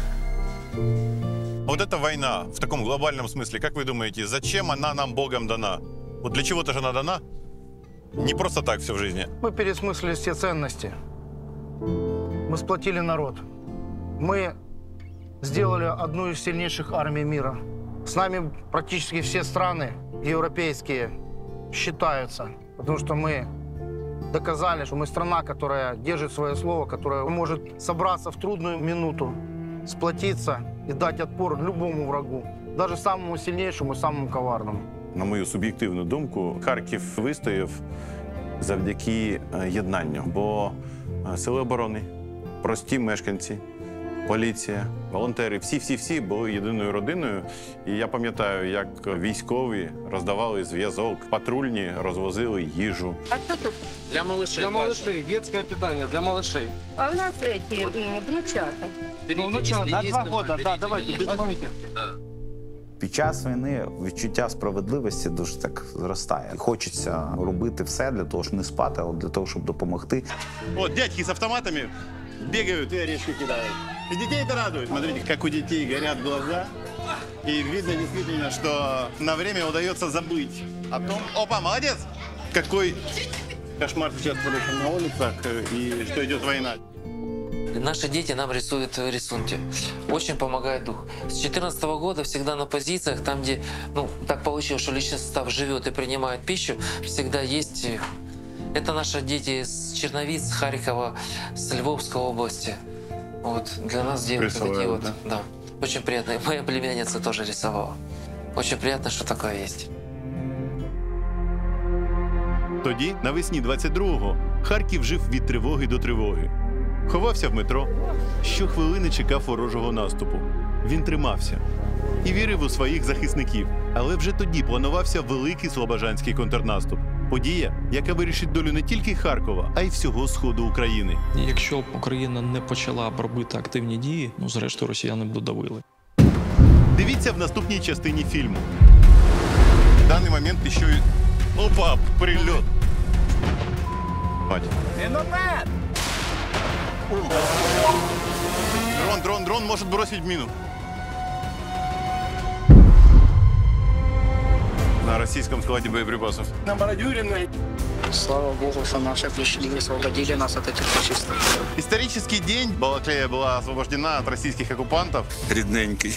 S3: Вот эта война в таком глобальном смысле, как вы думаете, зачем она нам Богом дана? Вот для чего-то же она дана? Не просто так все в жизни.
S7: Мы переосмыслили все ценности. Мы сплотили народ. Мы сделали одну из сильнейших армий мира. С нами практически все страны европейские считаются, потому что мы доказали, что мы страна, которая держит свое слово, которая может собраться в трудную минуту, сплотиться и дать отпор любому врагу, даже самому сильнейшему и самому коварному.
S3: На мою суб'єктивну думку, Харків вистояв завдяки єднанню, бо сили оборони, прості мешканці, поліція, волонтери, всі були єдиною родиною. І я пам'ятаю, як військові роздавали зв'язок, патрульні розвозили їжу.
S15: А что тут?
S12: Для малышей. Для малышей. Детское питание для малышей.
S15: А у нас эти внучата.
S12: На 2 года, да, давайте, безмолвите.
S13: Під час війни відчуття справедливості дуже так зростає. Хочеться робити все для того, щоб не спати, але для того, щоб допомогти.
S3: Вот дядьки с автоматами бегают и орешки кидают. И детей это радует. Смотрите, как у детей горят глаза. И видно действительно, что на время удается забыть о том... Опа, молодец! Какой кошмар сейчас творится на улицах и что идет война.
S6: Наши дети нам рисуют рисунки. Очень помогает дух. С 2014 года всегда на позициях, там, где так получилось, что личный состав живет и принимает пищу, всегда есть... Это наши дети с Черновиц, с Харькова, с Львовской области. Вот. Для нас делают такие вот... Да. Очень приятно. И моя племянница тоже рисовала. Очень приятно, что такое есть.
S3: Тоді, навесні 22-го, Харків жив від тривоги до тривоги. Ховався в метро, щохвилини чекав ворожого наступу. Він тримався і вірив у своїх захисників. Але вже тоді планувався великий слобожанський контрнаступ. Подія, яка вирішить долю не тільки Харкова, а й всього сходу України.
S23: Якщо б Україна не почала б робити активні дії, зрештою росіяни б додавили.
S3: Дивіться в наступній частині фільму. В даний момент ще й... Опа, прильот! Мать.
S12: Миномет!
S3: Дрон может бросить мину. На российском складе боеприпасов.
S12: На Бородюриной
S7: Слава Богу, что наши пришли и освободили нас от этих фашистов.
S3: Исторический день. Балаклея была освобождена от российских оккупантов.
S4: Рідненький.